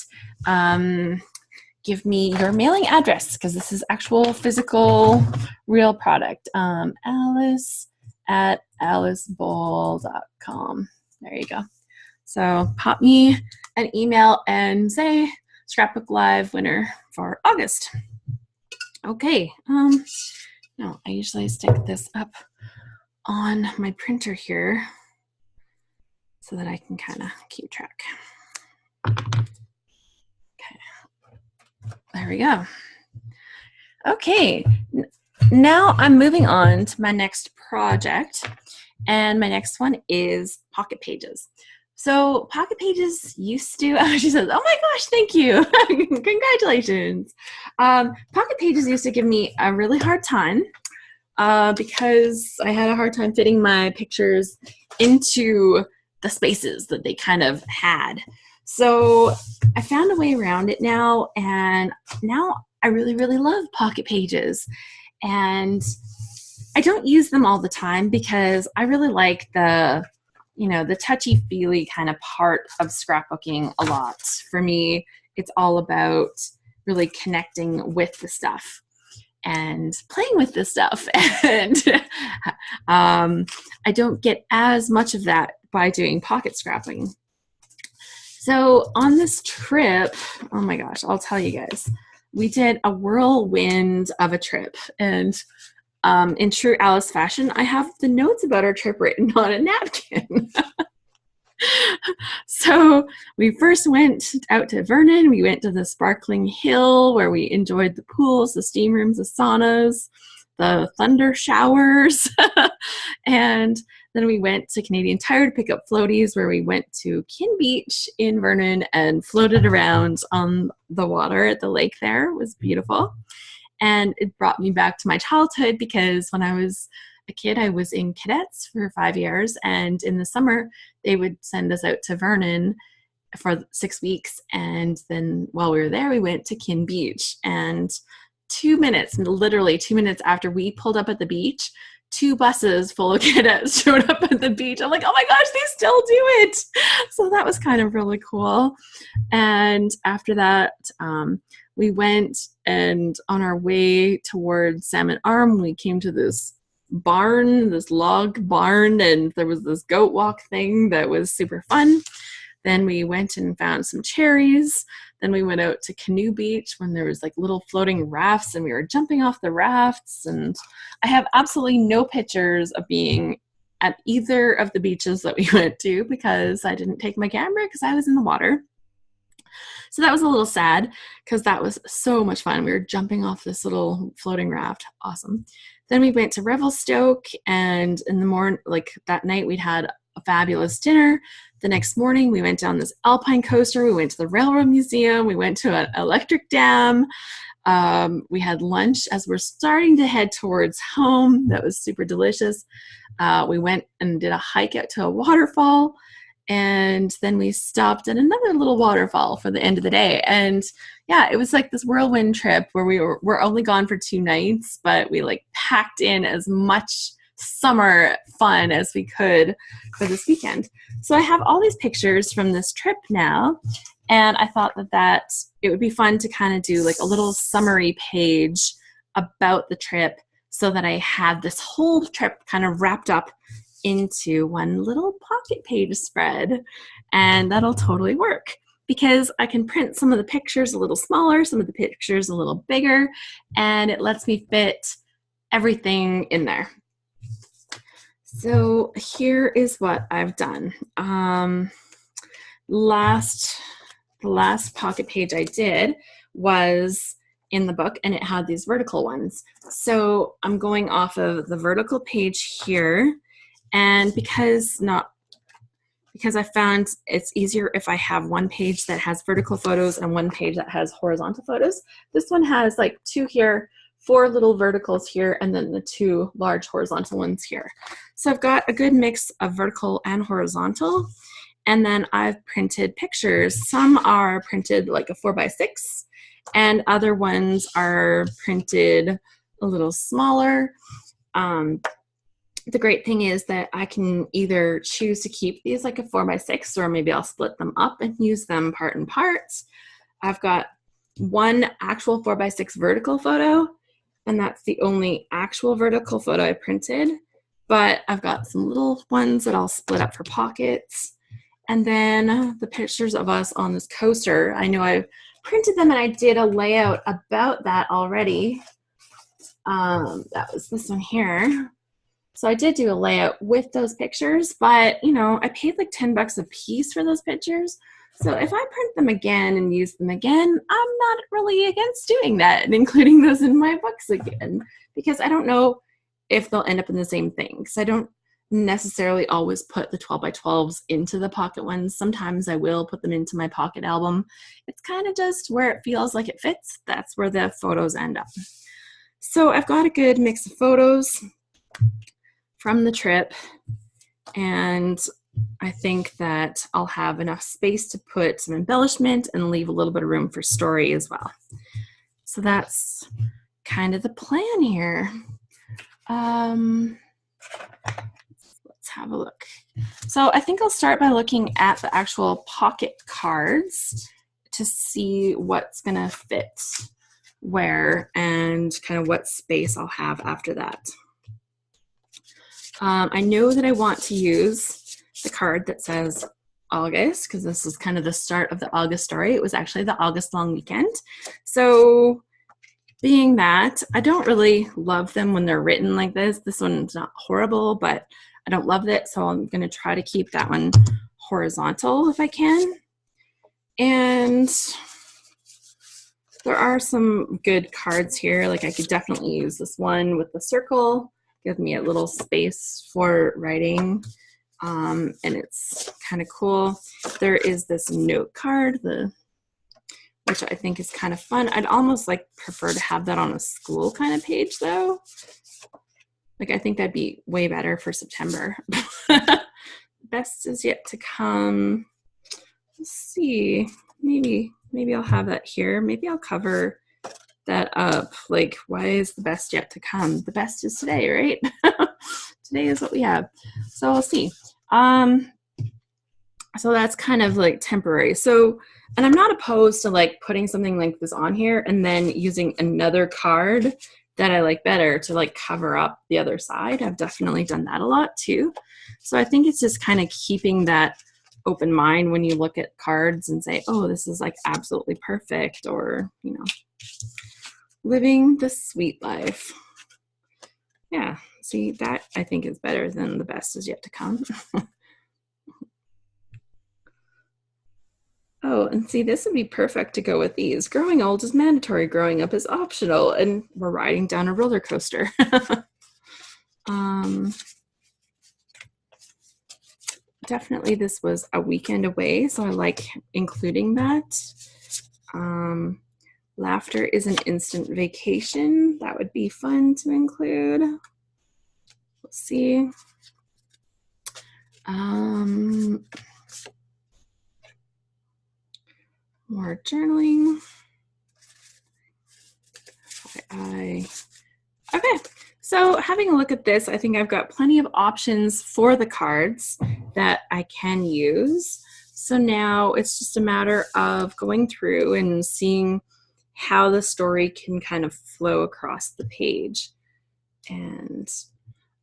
give me your mailing address, because this is actual physical real product. alice@alicebowl.com. There you go. So pop me an email and say Scrapbook Live winner for August. Okay. No, I usually stick this up on my printer here so that I can kind of keep track. Okay. There we go. Okay. Now I'm moving on to my next project, and my next one is Pocket Pages. So Pocket Pages used to, she says, oh my gosh, thank you. Congratulations. Pocket Pages used to give me a really hard time because I had a hard time fitting my pictures into the spaces that they kind of had. So I found a way around it now, and now I really, really love Pocket Pages. And I don't use them all the time because I really like the, the touchy-feely kind of part of scrapbooking a lot. For me, it's all about really connecting with the stuff and playing with the stuff. And I don't get as much of that by doing pocket scrapping. So on this trip, oh my gosh, I'll tell you guys, we did a whirlwind of a trip, and in true Alice fashion, I have the notes about our trip written on a napkin. So we first went out to Vernon. We went to the sparkling hill where we enjoyed the pools, the steam rooms, the saunas, the thunder showers. And then we went to Canadian Tire to pick up floaties, where we went to Kin Beach in Vernon and floated around on the water at the lake there. It was beautiful. And it brought me back to my childhood, because when I was a kid, I was in cadets for 5 years, and in the summer they would send us out to Vernon for 6 weeks, and then while we were there, we went to Kin Beach. And 2 minutes, literally 2 minutes after we pulled up at the beach, 2 buses full of cadets showed up at the beach. I'm like, oh my gosh, they still do it. So that was kind of really cool. And after that, we went, and on our way towards Salmon Arm, we came to this barn, this log barn, and there was this goat walk thing that was super fun. Then we went and found some cherries. Then we went out to Canoe Beach when there was like little floating rafts, and we were jumping off the rafts. And I have absolutely no pictures of being at either of the beaches that we went to, because I didn't take my camera because I was in the water. So that was a little sad, because that was so much fun. We were jumping off this little floating raft. Awesome. Then we went to Revelstoke, and in the morning, like that night, we'd had a fabulous dinner. The next morning, we went down this alpine coaster. We went to the Railroad Museum. We went to an electric dam. We had lunch as we're starting to head towards home. That was super delicious. We went and did a hike out to a waterfall. And then we stopped at another little waterfall for the end of the day. And yeah, it was like this whirlwind trip where we're only gone for 2 nights, but we like packed in as much summer fun as we could for this weekend. So I have all these pictures from this trip now, and I thought that it would be fun to kind of do like a little summary page about the trip, so that I had this whole trip kind of wrapped up into one little pocket page spread. And that'll totally work, because I can print some of the pictures a little smaller, some of the pictures a little bigger, and it lets me fit everything in there. So here is what I've done. The last pocket page I did was in the book, and it had these vertical ones. So I'm going off of the vertical page here, and because I found it's easier if I have one page that has vertical photos and one page that has horizontal photos. This one has like 2 here, 4 little verticals here, and then the 2 large horizontal ones here. So I've got a good mix of vertical and horizontal. And then I've printed pictures. Some are printed like a 4x6, and other ones are printed a little smaller. The great thing is that I can either choose to keep these like a 4x6, or maybe I'll split them up and use them part and part. I've got one actual 4x6 vertical photo, and that's the only actual vertical photo I printed. But I've got some little ones that I'll split up for pockets. And then the pictures of us on this coaster, I know I've printed them, and I did a layout about that already. That was this one here. So I did do a layout with those pictures, but you know, I paid like $10 a piece for those pictures. So if I print them again and use them again, I'm not really against doing that and including those in my books again, because I don't know if they'll end up in the same thing. Because I don't necessarily always put the 12x12s into the pocket ones. Sometimes I will put them into my pocket album. It's kind of just where it feels like it fits. That's where the photos end up. So I've got a good mix of photos from the trip, and I think that I'll have enough space to put some embellishment and leave a little bit of room for story as well. So that's kind of the plan here. Let's have a look. So I think I'll start by looking at the actual pocket cards to see what's gonna fit where and kind of what space I'll have after that. I know that I want to use the card that says August, because this is kind of the start of the August story. It was actually the August long weekend. So being that, I don't really love them when they're written like this. This one's not horrible, but I don't love it, so I'm going to try to keep that one horizontal if I can. And there are some good cards here. Like I could definitely use this one with the circle, give me a little space for writing. And it's kind of cool. There is this note card, which I think is kind of fun. I'd almost like prefer to have that on a school kind of page though. Like I think that'd be way better for September. Best is yet to come. Let's see, maybe I'll have that here. Maybe I'll cover that up. Like, why is the best yet to come? The best is today, right? Today is what we have. So we'll see. So that's kind of like temporary. So, and I'm not opposed to like putting something like this on here and then using another card that I like better to like cover up the other side. I've definitely done that a lot too. So I think it's just kind of keeping that open mind when you look at cards and say, oh, this is like absolutely perfect, or, you know, living the sweet life. Yeah, see, that I think is better than the best is yet to come. Oh, and see, this would be perfect to go with these. Growing old is mandatory, growing up is optional, and we're riding down a roller coaster. Definitely this was a weekend away, so I like including that. Laughter is an instant vacation. That would be fun to include. Let's see. More journaling. Okay, so having a look at this, I think I've got plenty of options for the cards that I can use. So now it's just a matter of going through and seeing how the story can kind of flow across the page. And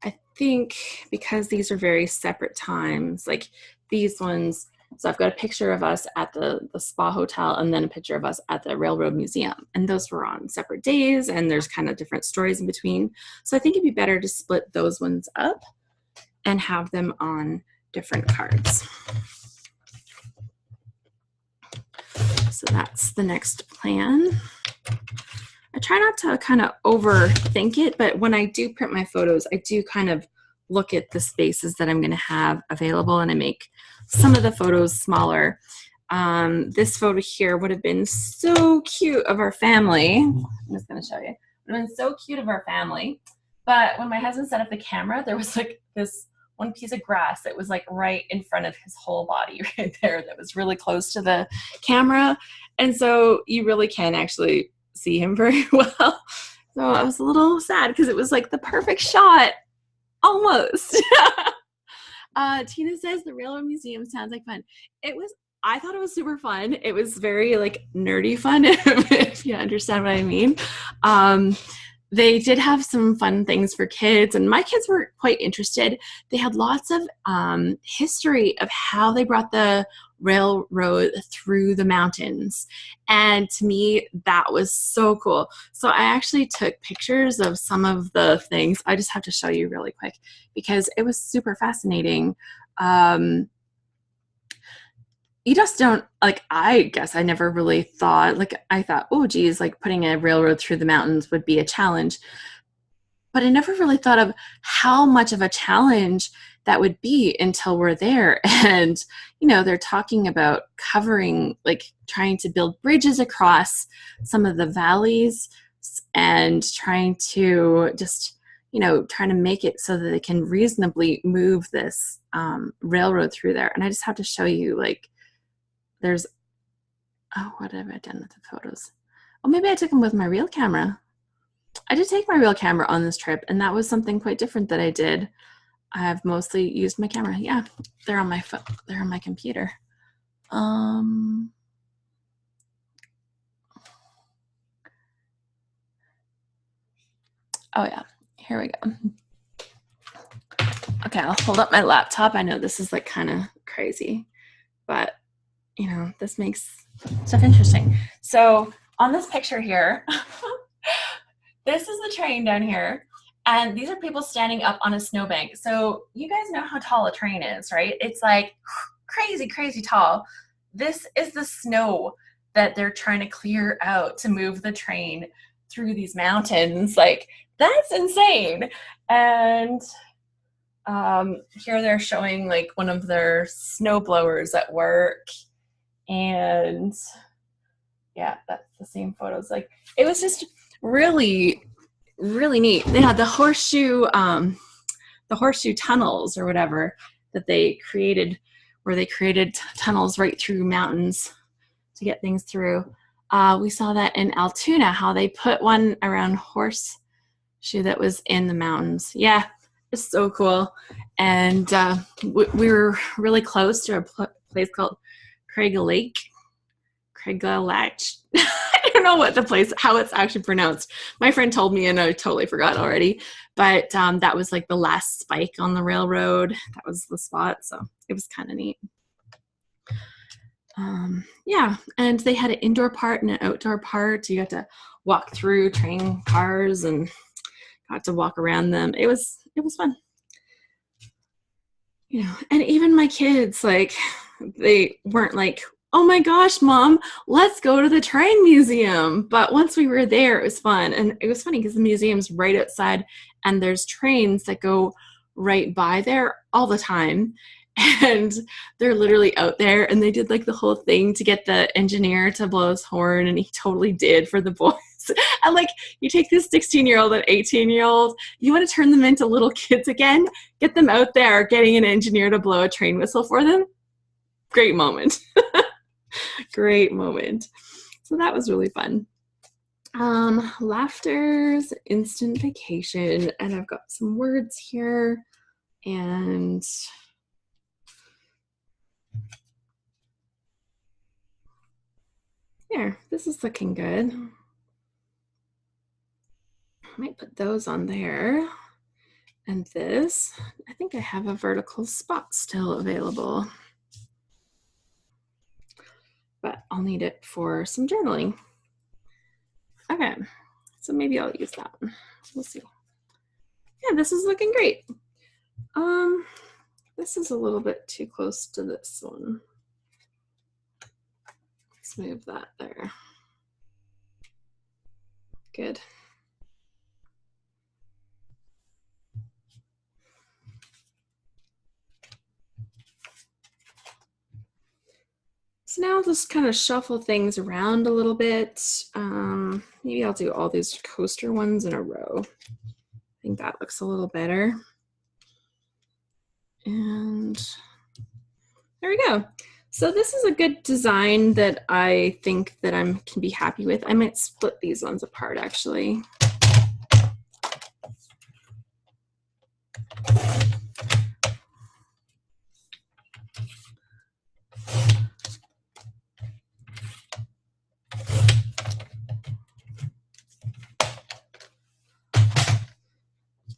I think because these are very separate times, like these ones, so I've got a picture of us at the spa hotel and then a picture of us at the Railroad Museum. And those were on separate days and there's kind of different stories in between. So I think it'd be better to split those ones up and have them on different cards. So that's the next plan. I try not to kind of overthink it, but when I do print my photos, I do kind of look at the spaces that I'm going to have available, and I make some of the photos smaller. This photo here would have been so cute of our family. I'm just going to show you. It would have been so cute of our family. But when my husband set up the camera, there was like this one piece of grass that was like right in front of his whole body right there that was really close to the camera. And so you really can actually see him very well. So I was a little sad because it was like the perfect shot. Almost. Tina says the Railroad Museum sounds like fun. I thought it was super fun. It was very like nerdy fun, if you understand what I mean. They did have some fun things for kids, and my kids were quite interested. They had lots of history of how they brought the railroad through the mountains. And to me, that was so cool. So I actually took pictures of some of the things. I just have to show you really quick because it was super fascinating. You just don't, like, I guess I never really thought, like, I thought, oh, geez, like putting a railroad through the mountains would be a challenge. But I never really thought of how much of a challenge that would be until we're there. And, you know, they're talking about covering, like trying to build bridges across some of the valleys and trying to just, you know, trying to make it so that they can reasonably move this railroad through there. And I just have to show you, like, there's, oh, what have I done with the photos? Oh, maybe I took them with my real camera. I did take my real camera on this trip, and that was something quite different that I did. I've mostly used my camera. Yeah, they're on my phone. They're on my computer. Oh yeah, here we go. Okay, I'll hold up my laptop. I know this is like kind of crazy, but you know, this makes stuff interesting. So on this picture here, this is the train down here. And these are people standing up on a snowbank. So you guys know how tall a train is, right? It's like crazy, crazy tall. This is the snow that they're trying to clear out to move the train through these mountains. Like, that's insane. And here they're showing like one of their snow blowers at work. And yeah, that's the same photos. Like, it was just really, really neat. They had the horseshoe tunnels or whatever that they created, where they created tunnels right through mountains to get things through. We saw that in Altoona, how they put one around horseshoe that was in the mountains. Yeah, it's so cool. And we were really close to a place called Craig Lake. I don't know what the place, how it's actually pronounced. My friend told me and I totally forgot already. But that was like the last spike on the railroad. That was the spot. So it was kind of neat. Yeah, and they had an indoor part and an outdoor part. You got to walk through train cars and got to walk around them. It was fun. You know, and even my kids, like, they weren't like, oh my gosh, Mom, let's go to the train museum. But once we were there, it was fun. And it was funny because the museum's right outside and there's trains that go right by there all the time. And they're literally out there, and they did like the whole thing to get the engineer to blow his horn, and he totally did for the boys. And like, you take this 16-year-old and 18-year-old, you want to turn them into little kids again, get them out there getting an engineer to blow a train whistle for them. Great moment. Great moment. So that was really fun. Laughter's instant vacation, and I've got some words here, and here, this is looking good. Might put those on there. And this, I think I have a vertical spot still available, but I'll need it for some journaling. Okay, so maybe I'll use that. We'll see. Yeah, this is looking great. This is a little bit too close to this one. Let's move that there. Good. So now I'll just kind of shuffle things around a little bit. Maybe I'll do all these coaster ones in a row. I think that looks a little better. And there we go. So this is a good design that I think that I can be happy with. I might split these ones apart actually.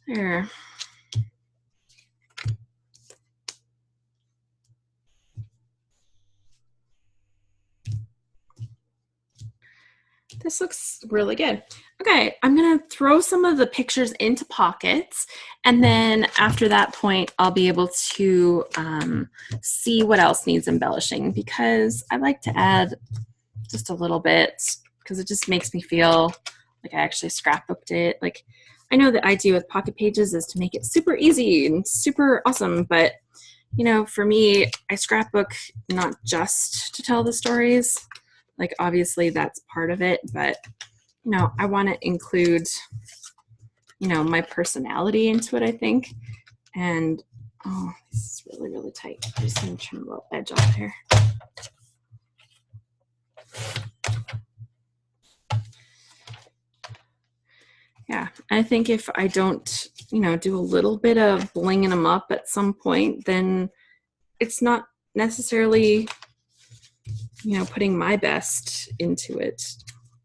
There. This looks really good. Okay, I'm gonna throw some of the pictures into pockets, and then after that point, I'll be able to see what else needs embellishing, because I like to add just a little bit because it just makes me feel like I actually scrapbooked it. Like, I know the idea with Pocket Pages is to make it super easy and super awesome, but you know, for me, I scrapbook not just to tell the stories. Like, obviously that's part of it, but you know, I want to include, you know, my personality into it, I think. And oh, this is really, really tight. I'm just gonna trim a little edge off here. Yeah, I think if I don't, you know, do a little bit of blinging them up at some point, then it's not necessarily, you know, putting my best into it,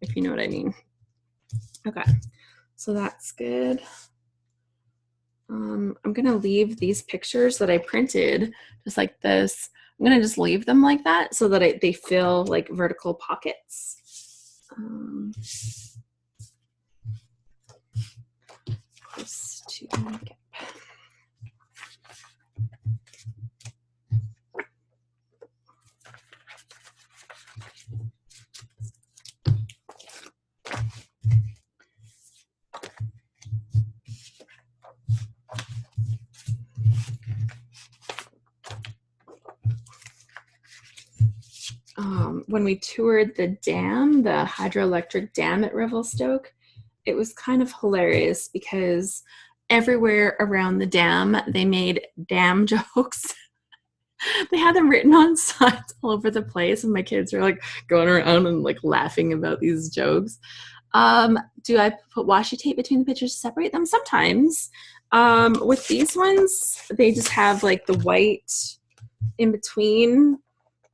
if you know what I mean. Okay, so that's good. I'm gonna leave these pictures that I printed just like this. I'm gonna just leave them like that so that they feel like vertical pockets. Just to make it. when we toured the dam, the hydroelectric dam at Revelstoke, it was kind of hilarious because everywhere around the dam, they made dam jokes. They had them written on signs all over the place, and my kids were like going around and like laughing about these jokes. Do I put washi tape between the pictures to separate them? Sometimes. With these ones, they just have like the white in between,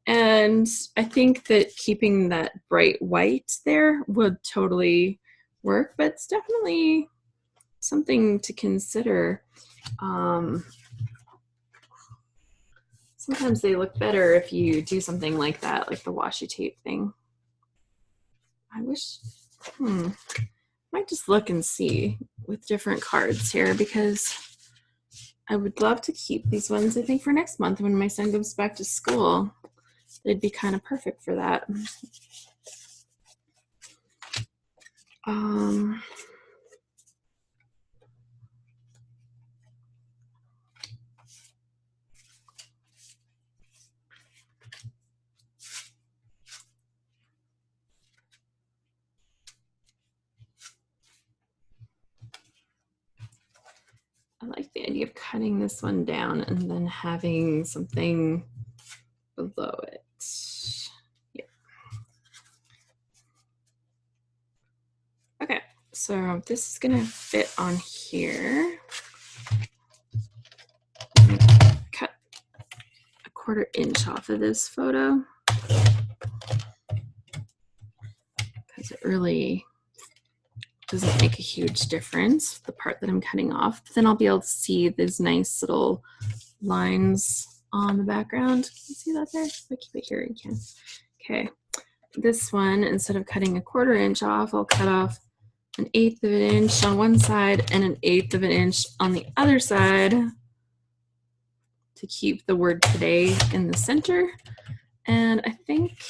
and I think that keeping that bright white there would totally work, but it's definitely something to consider. Sometimes they look better if you do something like that, like the washi tape thing. I wish, might just look and see with different cards here, because I would love to keep these ones, I think, for next month when my son goes back to school. They'd be kind of perfect for that. I like the idea of cutting this one down and then having something below it. Yeah. Okay, so this is gonna fit on here. Cut a 1/4 inch off of this photo because it really doesn't make a huge difference, the part that I'm cutting off. But then I'll be able to see these nice little lines on the background. Can you see that there? If I keep it here, you can. Okay, this one, instead of cutting a 1/4 inch off, I'll cut off 1/8 of an inch on one side and 1/8 of an inch on the other side to keep the word today in the center. And I think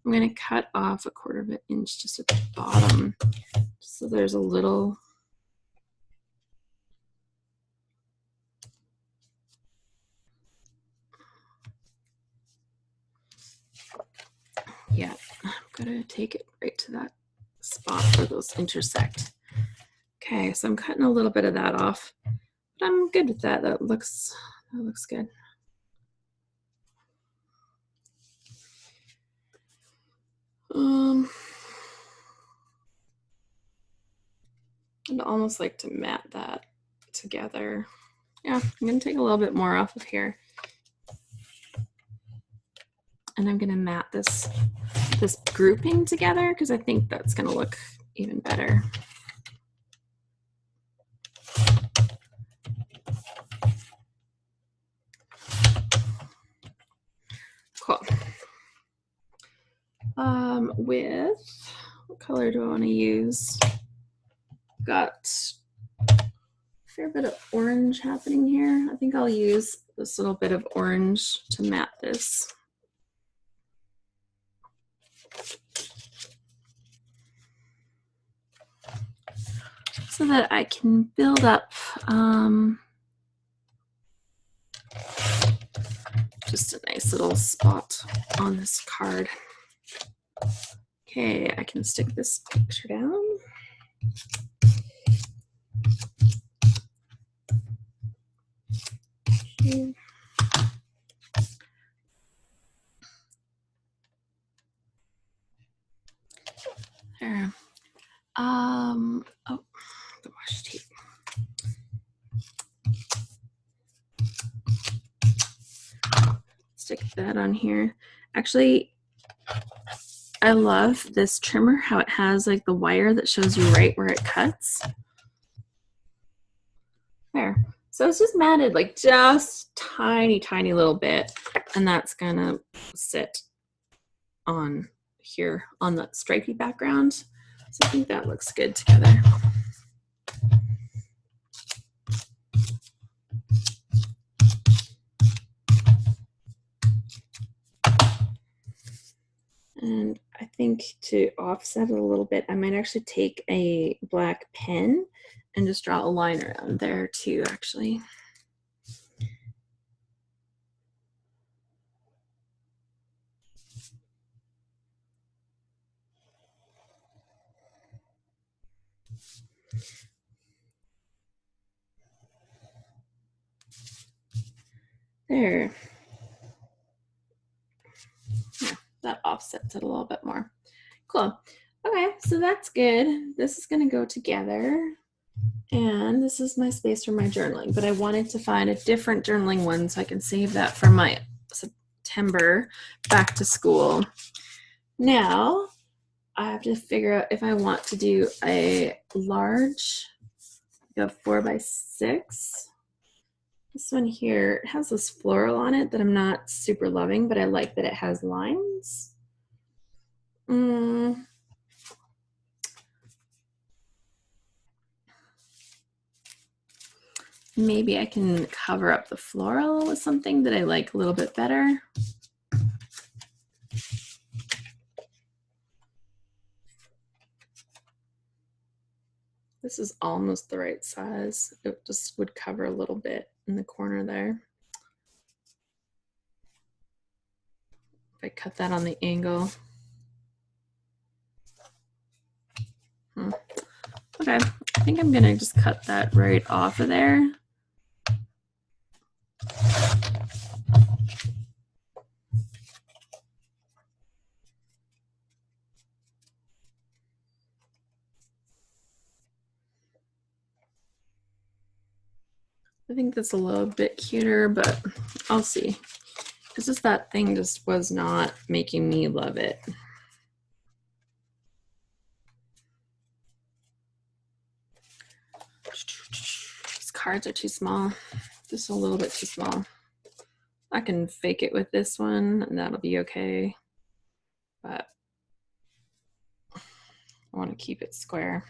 I'm going to cut off a 1/4 of an inch just at the bottom, so there's a little yeah, I'm gonna take it right to that spot where those intersect. Okay, so I'm cutting a little bit of that off, but I'm good with that. That looks good. I'd almost like to mat that together. Yeah, I'm gonna take a little bit more off of here, and I'm gonna mat this grouping together because I think that's gonna look even better. Cool. With what color do I want to use? Got a fair bit of orange happening here. I think I'll use this little bit of orange to mat this. So that I can build up just a nice little spot on this card. Okay, I can stick this picture down. Okay. There. Oh, the washi tape. Stick that on here. Actually, I love this trimmer, how it has like the wire that shows you right where it cuts. There. So it's just matted like just tiny little bit, and that's gonna sit on here on the stripy background. So I think that looks good together. And I think to offset it a little bit, I might actually take a black pen and just draw a line around there too, actually. There. Yeah, that offsets it a little bit more. Cool. Okay, so that's good. This is going to go together. And this is my space for my journaling, but I wanted to find a different journaling one so I can save that for my September back to school. Now, I have to figure out if I want to do a large, like a 4x6. This one here has this floral on it that I'm not super loving, but I like that it has lines. Maybe I can cover up the floral with something that I like a little bit better. This is almost the right size. It just would cover a little bit in the corner there. If I cut that on the angle. Okay, I think I'm gonna just cut that right off of there. I think that's a little bit cuter, but I'll see. It's just that thing just was not making me love it. These cards are too small, just a little bit too small. I can fake it with this one and that'll be okay, but I want to keep it square.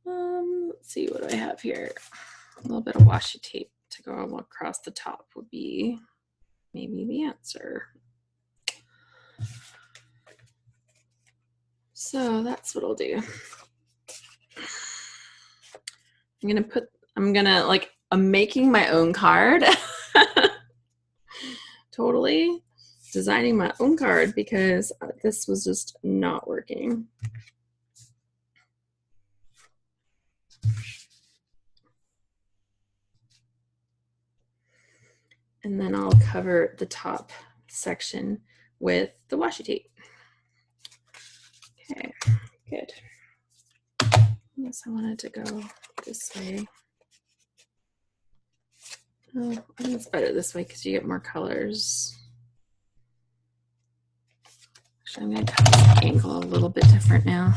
Let's see, what do I have here? A little bit of washi tape to go across the top would be maybe the answer. So that's what I'll do. I'm making my own card. Totally designing my own card because this was just not working. And then I'll cover the top section with the washi tape. Okay, good. Yes, I wanted to go this way. Oh, I think it's better this way because you get more colors. Actually, I'm going to cut the angle a little bit different now.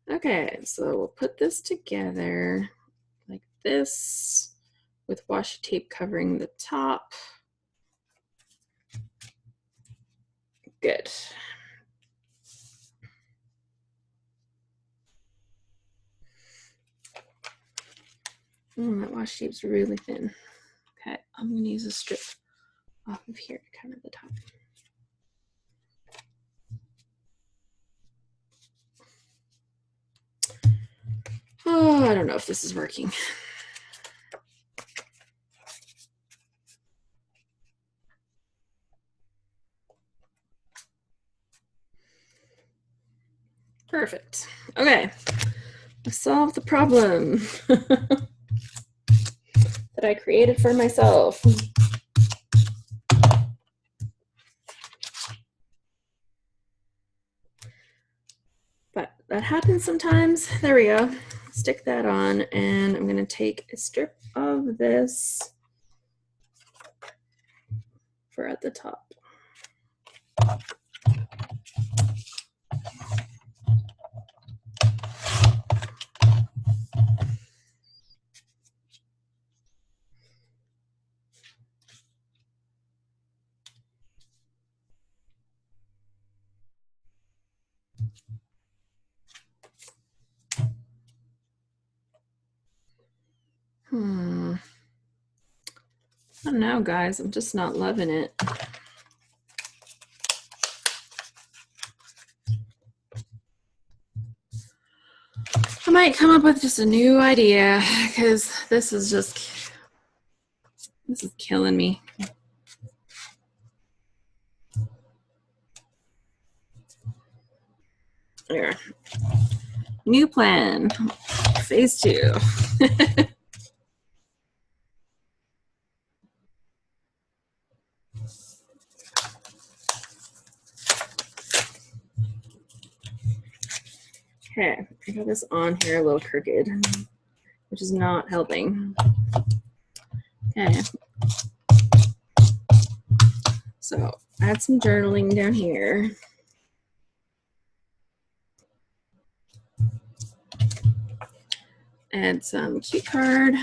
Okay, so we'll put this together like this with washi tape covering the top. Good. That washi tape's really thin. Okay, I'm gonna use a strip off of here to cover the top. Oh, I don't know if this is working. Perfect. Okay, I solved the problem that I created for myself. But that happens sometimes. There we go. Stick that on, and I'm going to take a strip of this for at the top. I don't know, guys. I'm just not loving it. might come up with just a new idea because this is killing me. There. New plan, phase 2. Okay, I got this on here a little crooked, which is not helping. Okay. So add some journaling down here. Add some cue card.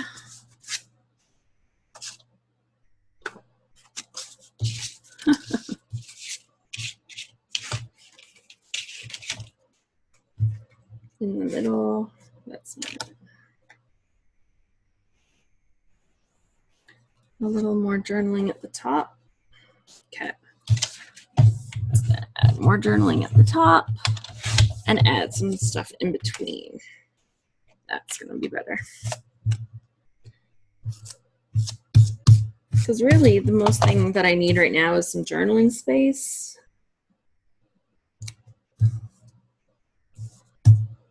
In the middle, that's not it. A little more journaling at the top. Okay. Add more journaling at the top and add some stuff in between. That's gonna be better. Because really the most thing that I need right now is some journaling space.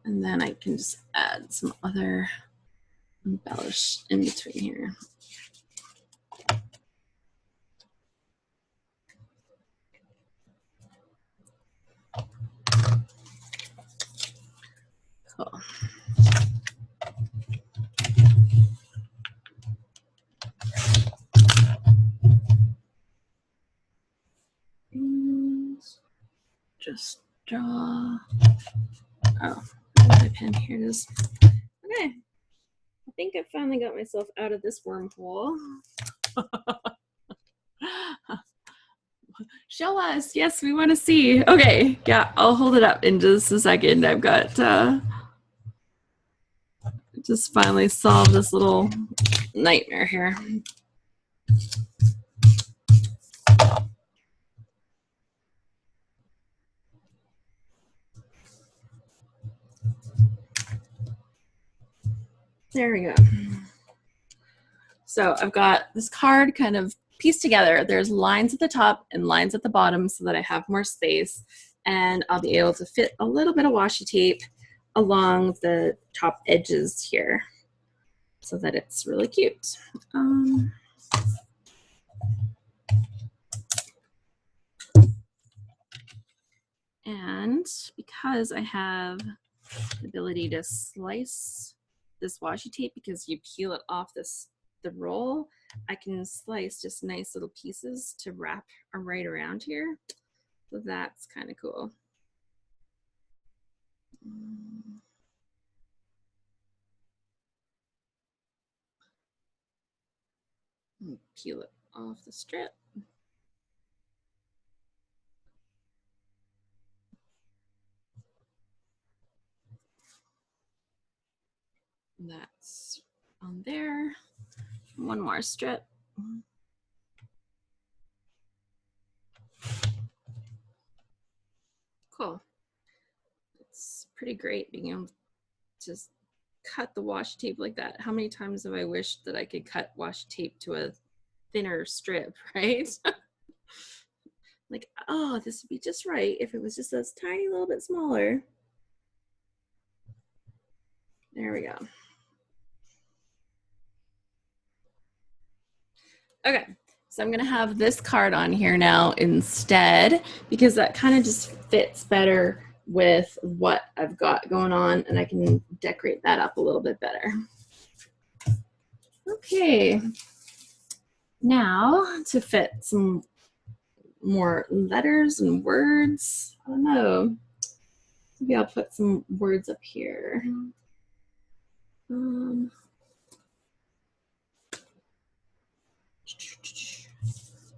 And then I can just add some other embellish in between here. Cool. And just draw. Oh, my pen, here it is. Okay. I think I finally got myself out of this wormhole. Show us. Yes, we want to see. Okay, yeah, I'll hold it up in just a second. I've got just finally solved this little nightmare here. There we go. So I've got this card kind of pieced together. There's lines at the top and lines at the bottom so that I have more space, and I'll be able to fit a little bit of washi tape along the top edges here so that it's really cute. And because I have the ability to slice this washi tape, because you peel it off the roll, I can slice just nice little pieces to wrap right around here. So that's kind of cool. Peel it off the strip. That's on there. One more strip. Cool. It's pretty great being able to just cut the washi tape like that. How many times have I wished that I could cut washi tape to a thinner strip, right? Like, oh, this would be just right if it was just a tiny little bit smaller. There we go. Okay, so I'm gonna have this card on here now instead, because that kind of just fits better with what I've got going on, and I can decorate that up a little bit better. Okay, now to fit some more letters and words. I don't know, maybe I'll put some words up here.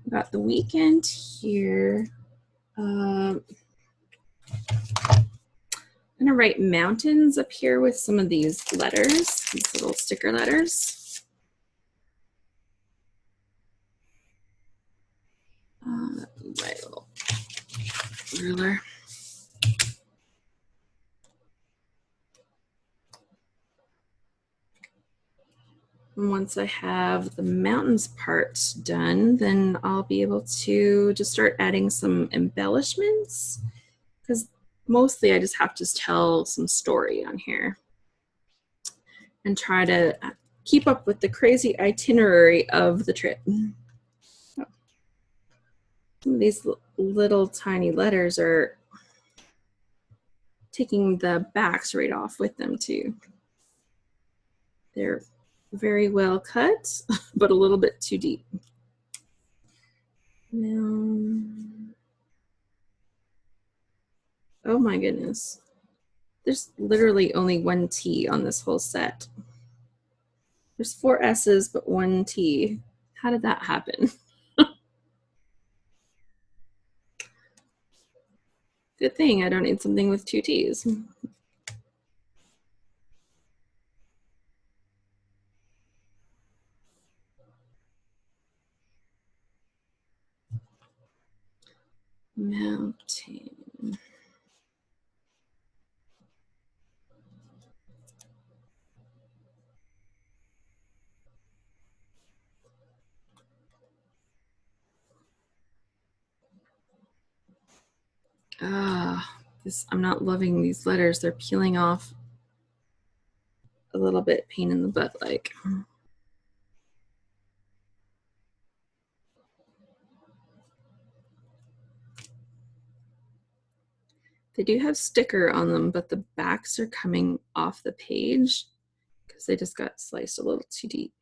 Got the weekend here. I'm gonna write mountains up here with some of these letters, these little sticker letters. My little ruler. And once I have the mountains part done, then I'll be able to just start adding some embellishments, because mostly I just have to tell some story on here and try to keep up with the crazy itinerary of the trip. Some of these little tiny letters are taking the backs right off with them too. They're very well cut, but a little bit too deep. Now, oh my goodness. There's literally only one T on this whole set. There's 4 S's, but 1 T. How did that happen? Good thing I don't need something with 2 T's. Mountain. I'm not loving these letters. They're peeling off a little bit, pain in the butt like. They do have sticker on them, but the backs are coming off the page because they just got sliced a little too deep.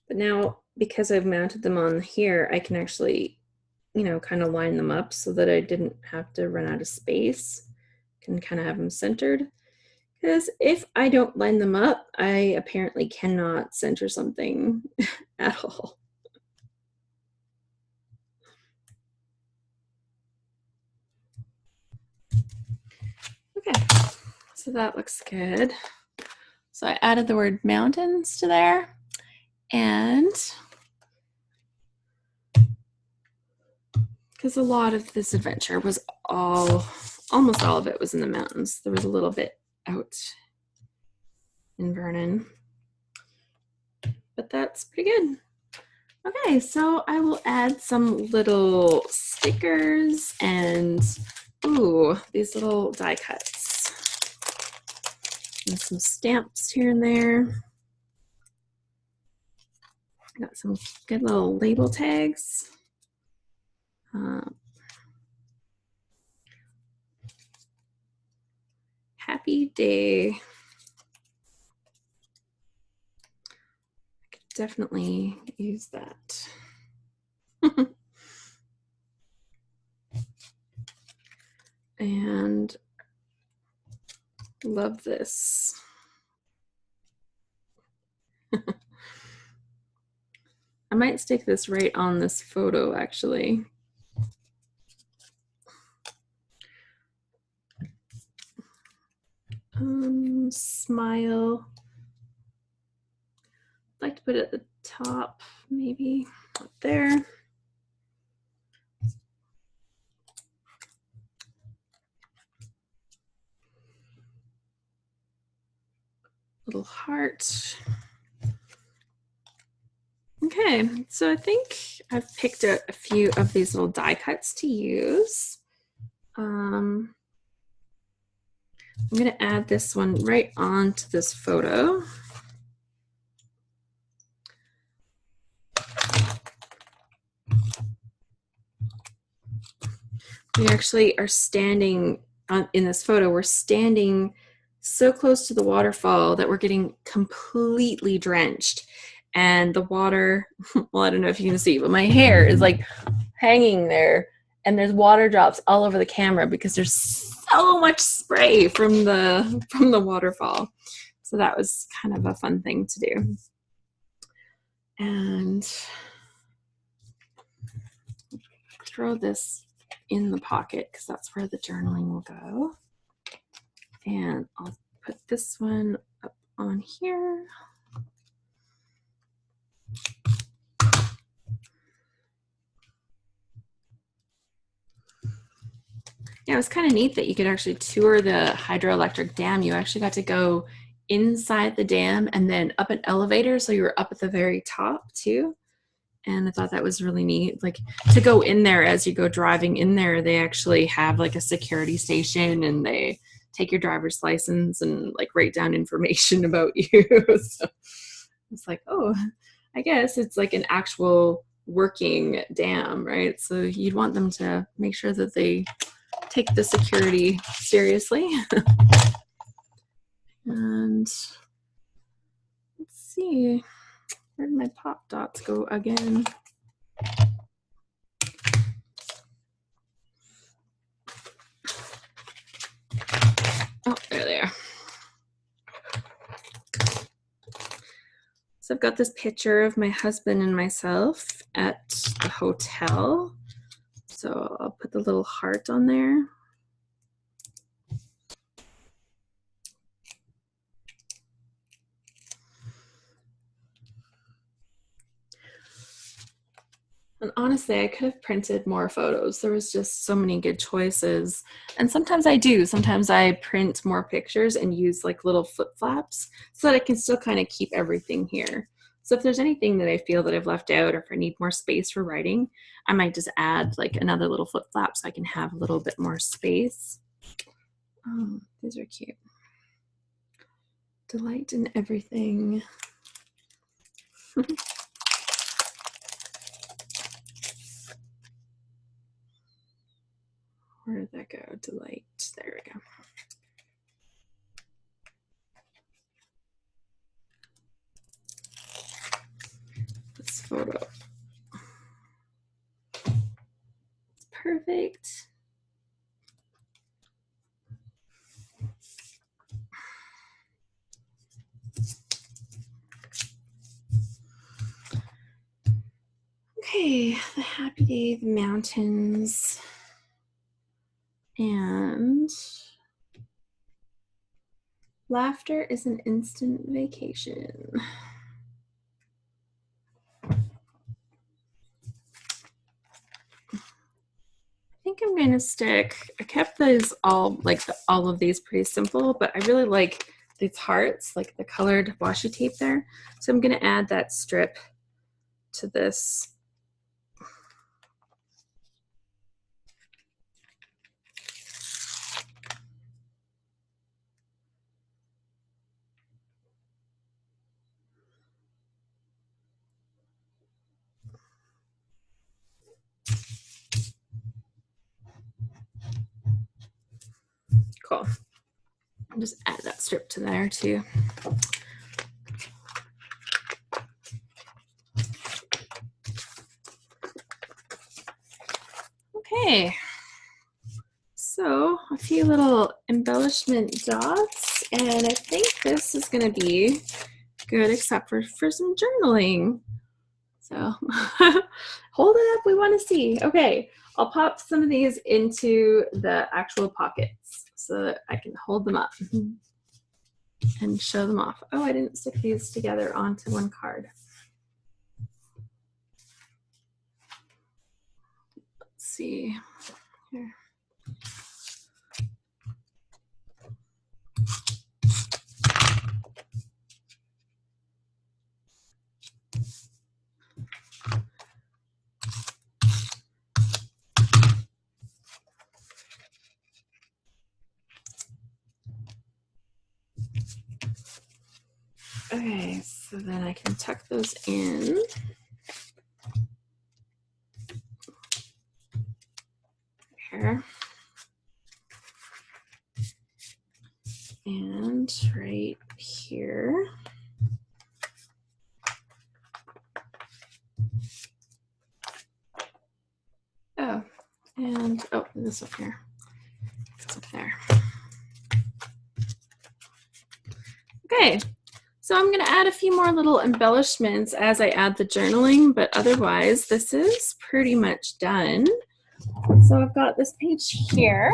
But now, because I've mounted them on here, I can actually, you know, kind of line them up so that I didn't have to run out of space. Can kind of have them centered. Because if I don't line them up, I apparently cannot center something at all. Okay, so that looks good. So I added the word mountains to there, and because a lot of this adventure was almost all of it was in the mountains. There was a little bit out in Vernon, but that's pretty good. Okay, so I will add some little stickers and these little die cuts and some stamps here and there. Got some good little label tags. Happy day. I could definitely use that. And love this. I might stick this right on this photo actually. Smile. I'd like to put it at the top, maybe up there. Little heart. Okay, so I think I've picked out a few of these little die cuts to use. I'm going to add this one right onto this photo. We actually are standing in this photo, we're standing so close to the waterfall that we're getting completely drenched. And the water, well, I don't know if you can see, but my hair is like hanging there and there's water drops all over the camera because there's so much spray from the waterfall. So that was kind of a fun thing to do. And throw this in the pocket because that's where the journaling will go. And I'll put this one up on here. Yeah, it was kind of neat that you could actually tour the hydroelectric dam. You actually got to go inside the dam and then up an elevator, so you were up at the very top too. And I thought that was really neat. Like to go in there as you go driving in there, they actually have like a security station and they take your driver's license and like write down information about you. So it's like, oh, I guess it's like an actual working dam, right? So you'd want them to make sure that they take the security seriously. And let's see, where did my pop dots go again? Oh, there they are. So I've got this picture of my husband and myself at the hotel. So I'll put the little heart on there. And honestly, I could have printed more photos. There was just so many good choices. And sometimes I do. Sometimes I print more pictures and use like little flip flaps so that I can still kind of keep everything here. So if there's anything that I feel that I've left out or if I need more space for writing, I might just add like another little flip flap so I can have a little bit more space. Oh, these are cute. Delight in everything. Where did that go? Delight. There we go. This photo. It's perfect. Okay, the happy day, the mountains, and laughter is an instant vacation. I think I'm going to stick, I kept these all, like all of these pretty simple, but I really like these hearts, like the colored washi tape there. So I'm going to add that strip to this. Cool. I'll just add that strip to there too. Okay, so a few little embellishment dots, and I think this is going to be good except for some journaling. So hold it up, we want to see. Okay, I'll pop some of these into the actual pockets so that I can hold them up and show them off. Oh, I didn't stick these together onto one card. Let's see here. Okay, so then I can tuck those in. Here. And right here. Oh, and oh, this up here. It's up there. Okay, so I'm going to add a few more little embellishments as I add the journaling, but otherwise this is pretty much done. So I've got this page here,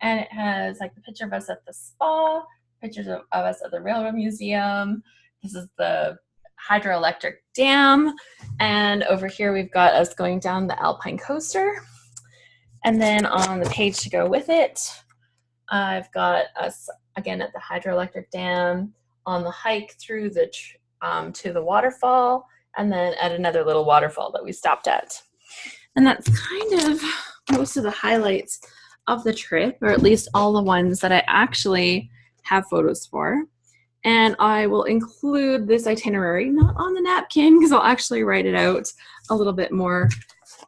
and it has like the picture of us at the spa, pictures of us at the Railroad Museum. This is the hydroelectric dam, and over here we've got us going down the Alpine coaster. And then on the page to go with it, I've got us again at the hydroelectric dam, on the hike through the to the waterfall, and then at another little waterfall that we stopped at. And that's kind of most of the highlights of the trip, or at least all the ones that I actually have photos for. And I will include this itinerary, not on the napkin, because I'll actually write it out a little bit more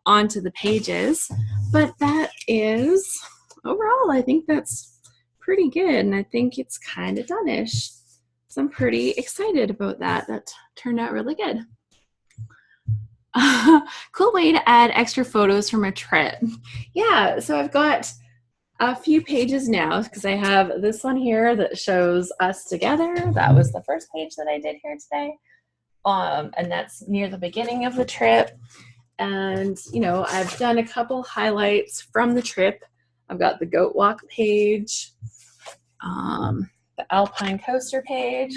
onto the pages. But that is, overall, I think that's pretty good. And I think it's kind of done-ish. So I'm pretty excited about that. That turned out really good. Cool way to add extra photos from a trip. Yeah, so I've got a few pages now because I have this one here that shows us together. That was the first page that I did here today. And that's near the beginning of the trip. And, you know, I've done a couple highlights from the trip. I've got the goat walk page, the alpine coaster page,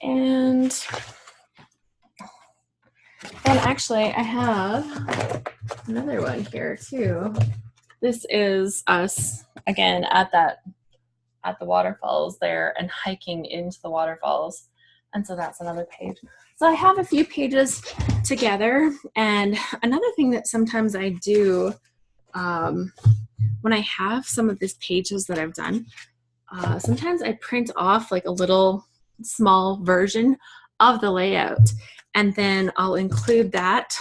and actually I have another one here too. This is us again at the waterfalls there and hiking into the waterfalls. And so that's another page. So I have a few pages together. And another thing that sometimes I do when I have some of these pages that I've done, sometimes I print off like a little small version of the layout. And then I'll include that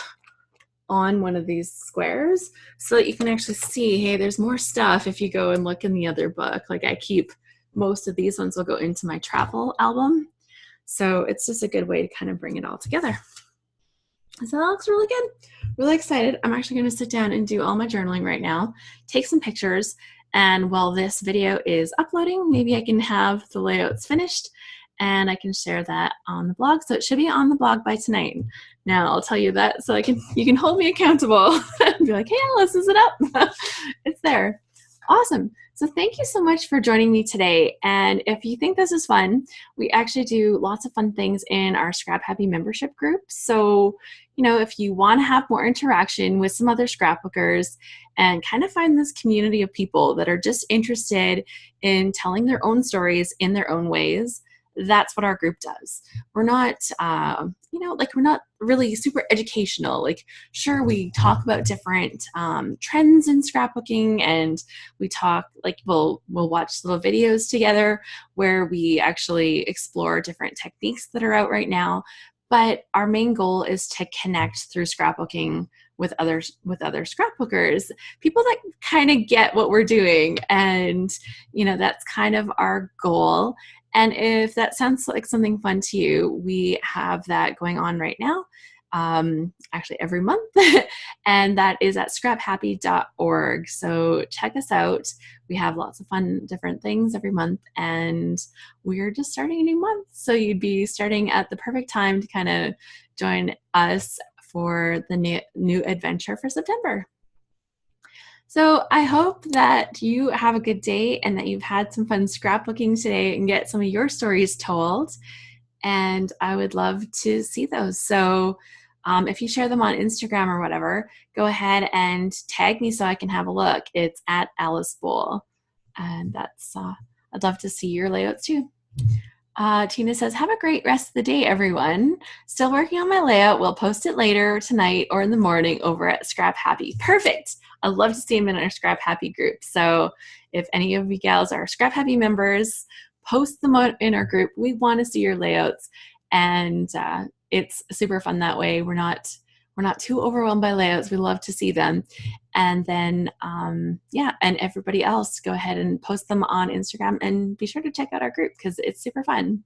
on one of these squares so that you can actually see, hey, there's more stuff if you go and look in the other book. Like I keep most of these ones will go into my travel album. So it's just a good way to kind of bring it all together. So that looks really good. Really excited. I'm actually going to sit down and do all my journaling right now, take some pictures, and while this video is uploading, maybe I can have the layouts finished and I can share that on the blog. So it should be on the blog by tonight. Now I'll tell you that so you can hold me accountable and be like, hey, Alice, is it up? It's there. Awesome. So thank you so much for joining me today. And if you think this is fun, we actually do lots of fun things in our ScrapHappy membership group. So, you know, if you want to have more interaction with some other scrapbookers and kind of find this community of people that are just interested in telling their own stories in their own ways, that's what our group does. We're not, you know, like we're not really super educational. Like, sure, we talk about different trends in scrapbooking, and we talk, like, we'll watch little videos together where we actually explore different techniques that are out right now. But our main goal is to connect through scrapbooking with other scrapbookers, people that kind of get what we're doing, and you know, that's kind of our goal. And if that sounds like something fun to you, we have that going on right now, actually every month, and that is at scraphappy.org. So check us out. We have lots of fun different things every month, and we're just starting a new month. So you'd be starting at the perfect time to kind of join us for the new adventure for September. So I hope that you have a good day and that you've had some fun scrapbooking today and get some of your stories told. And I would love to see those. So if you share them on Instagram or whatever, go ahead and tag me so I can have a look. It's at Alice Bowl. And that's, I'd love to see your layouts too. Tina says, have a great rest of the day, everyone. Still working on my layout. We'll post it later tonight or in the morning over at ScrapHappy. Perfect. I'd love to see them in our ScrapHappy group. So if any of you gals are ScrapHappy members, post them in our group. We want to see your layouts. And it's super fun that way. We're not too overwhelmed by layouts. We love to see them. And then, yeah, and everybody else, go ahead and post them on Instagram and be sure to check out our group because it's super fun.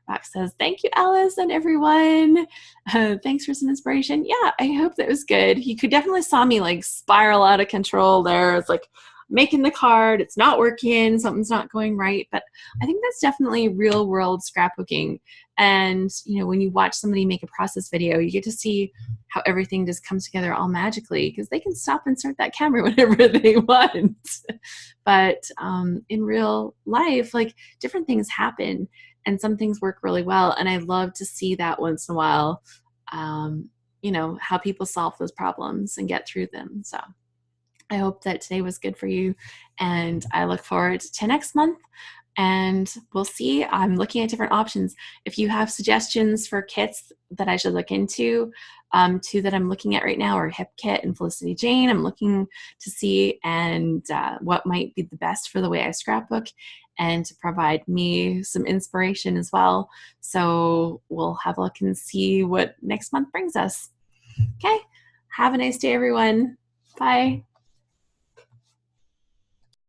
Rock says, thank you, Alice and everyone. Thanks for some inspiration. Yeah, I hope that was good. You could definitely saw me like spiral out of control there. It's like making the card, it's not working, something's not going right. But I think that's definitely real world scrapbooking. And, you know, when you watch somebody make a process video, you get to see how everything just comes together all magically because they can stop and start that camera whenever they want. But in real life, like different things happen and some things work really well. And I love to see that once in a while. how people solve those problems and get through them. So I hope that today was good for you, and I look forward to next month, and we'll see. I'm looking at different options. If you have suggestions for kits that I should look into, two that I'm looking at right now are Hip Kit and Felicity Jane. I'm looking to see and what might be the best for the way I scrapbook, and to provide me some inspiration as well. So we'll have a look and see what next month brings us. Okay, have a nice day, everyone. Bye.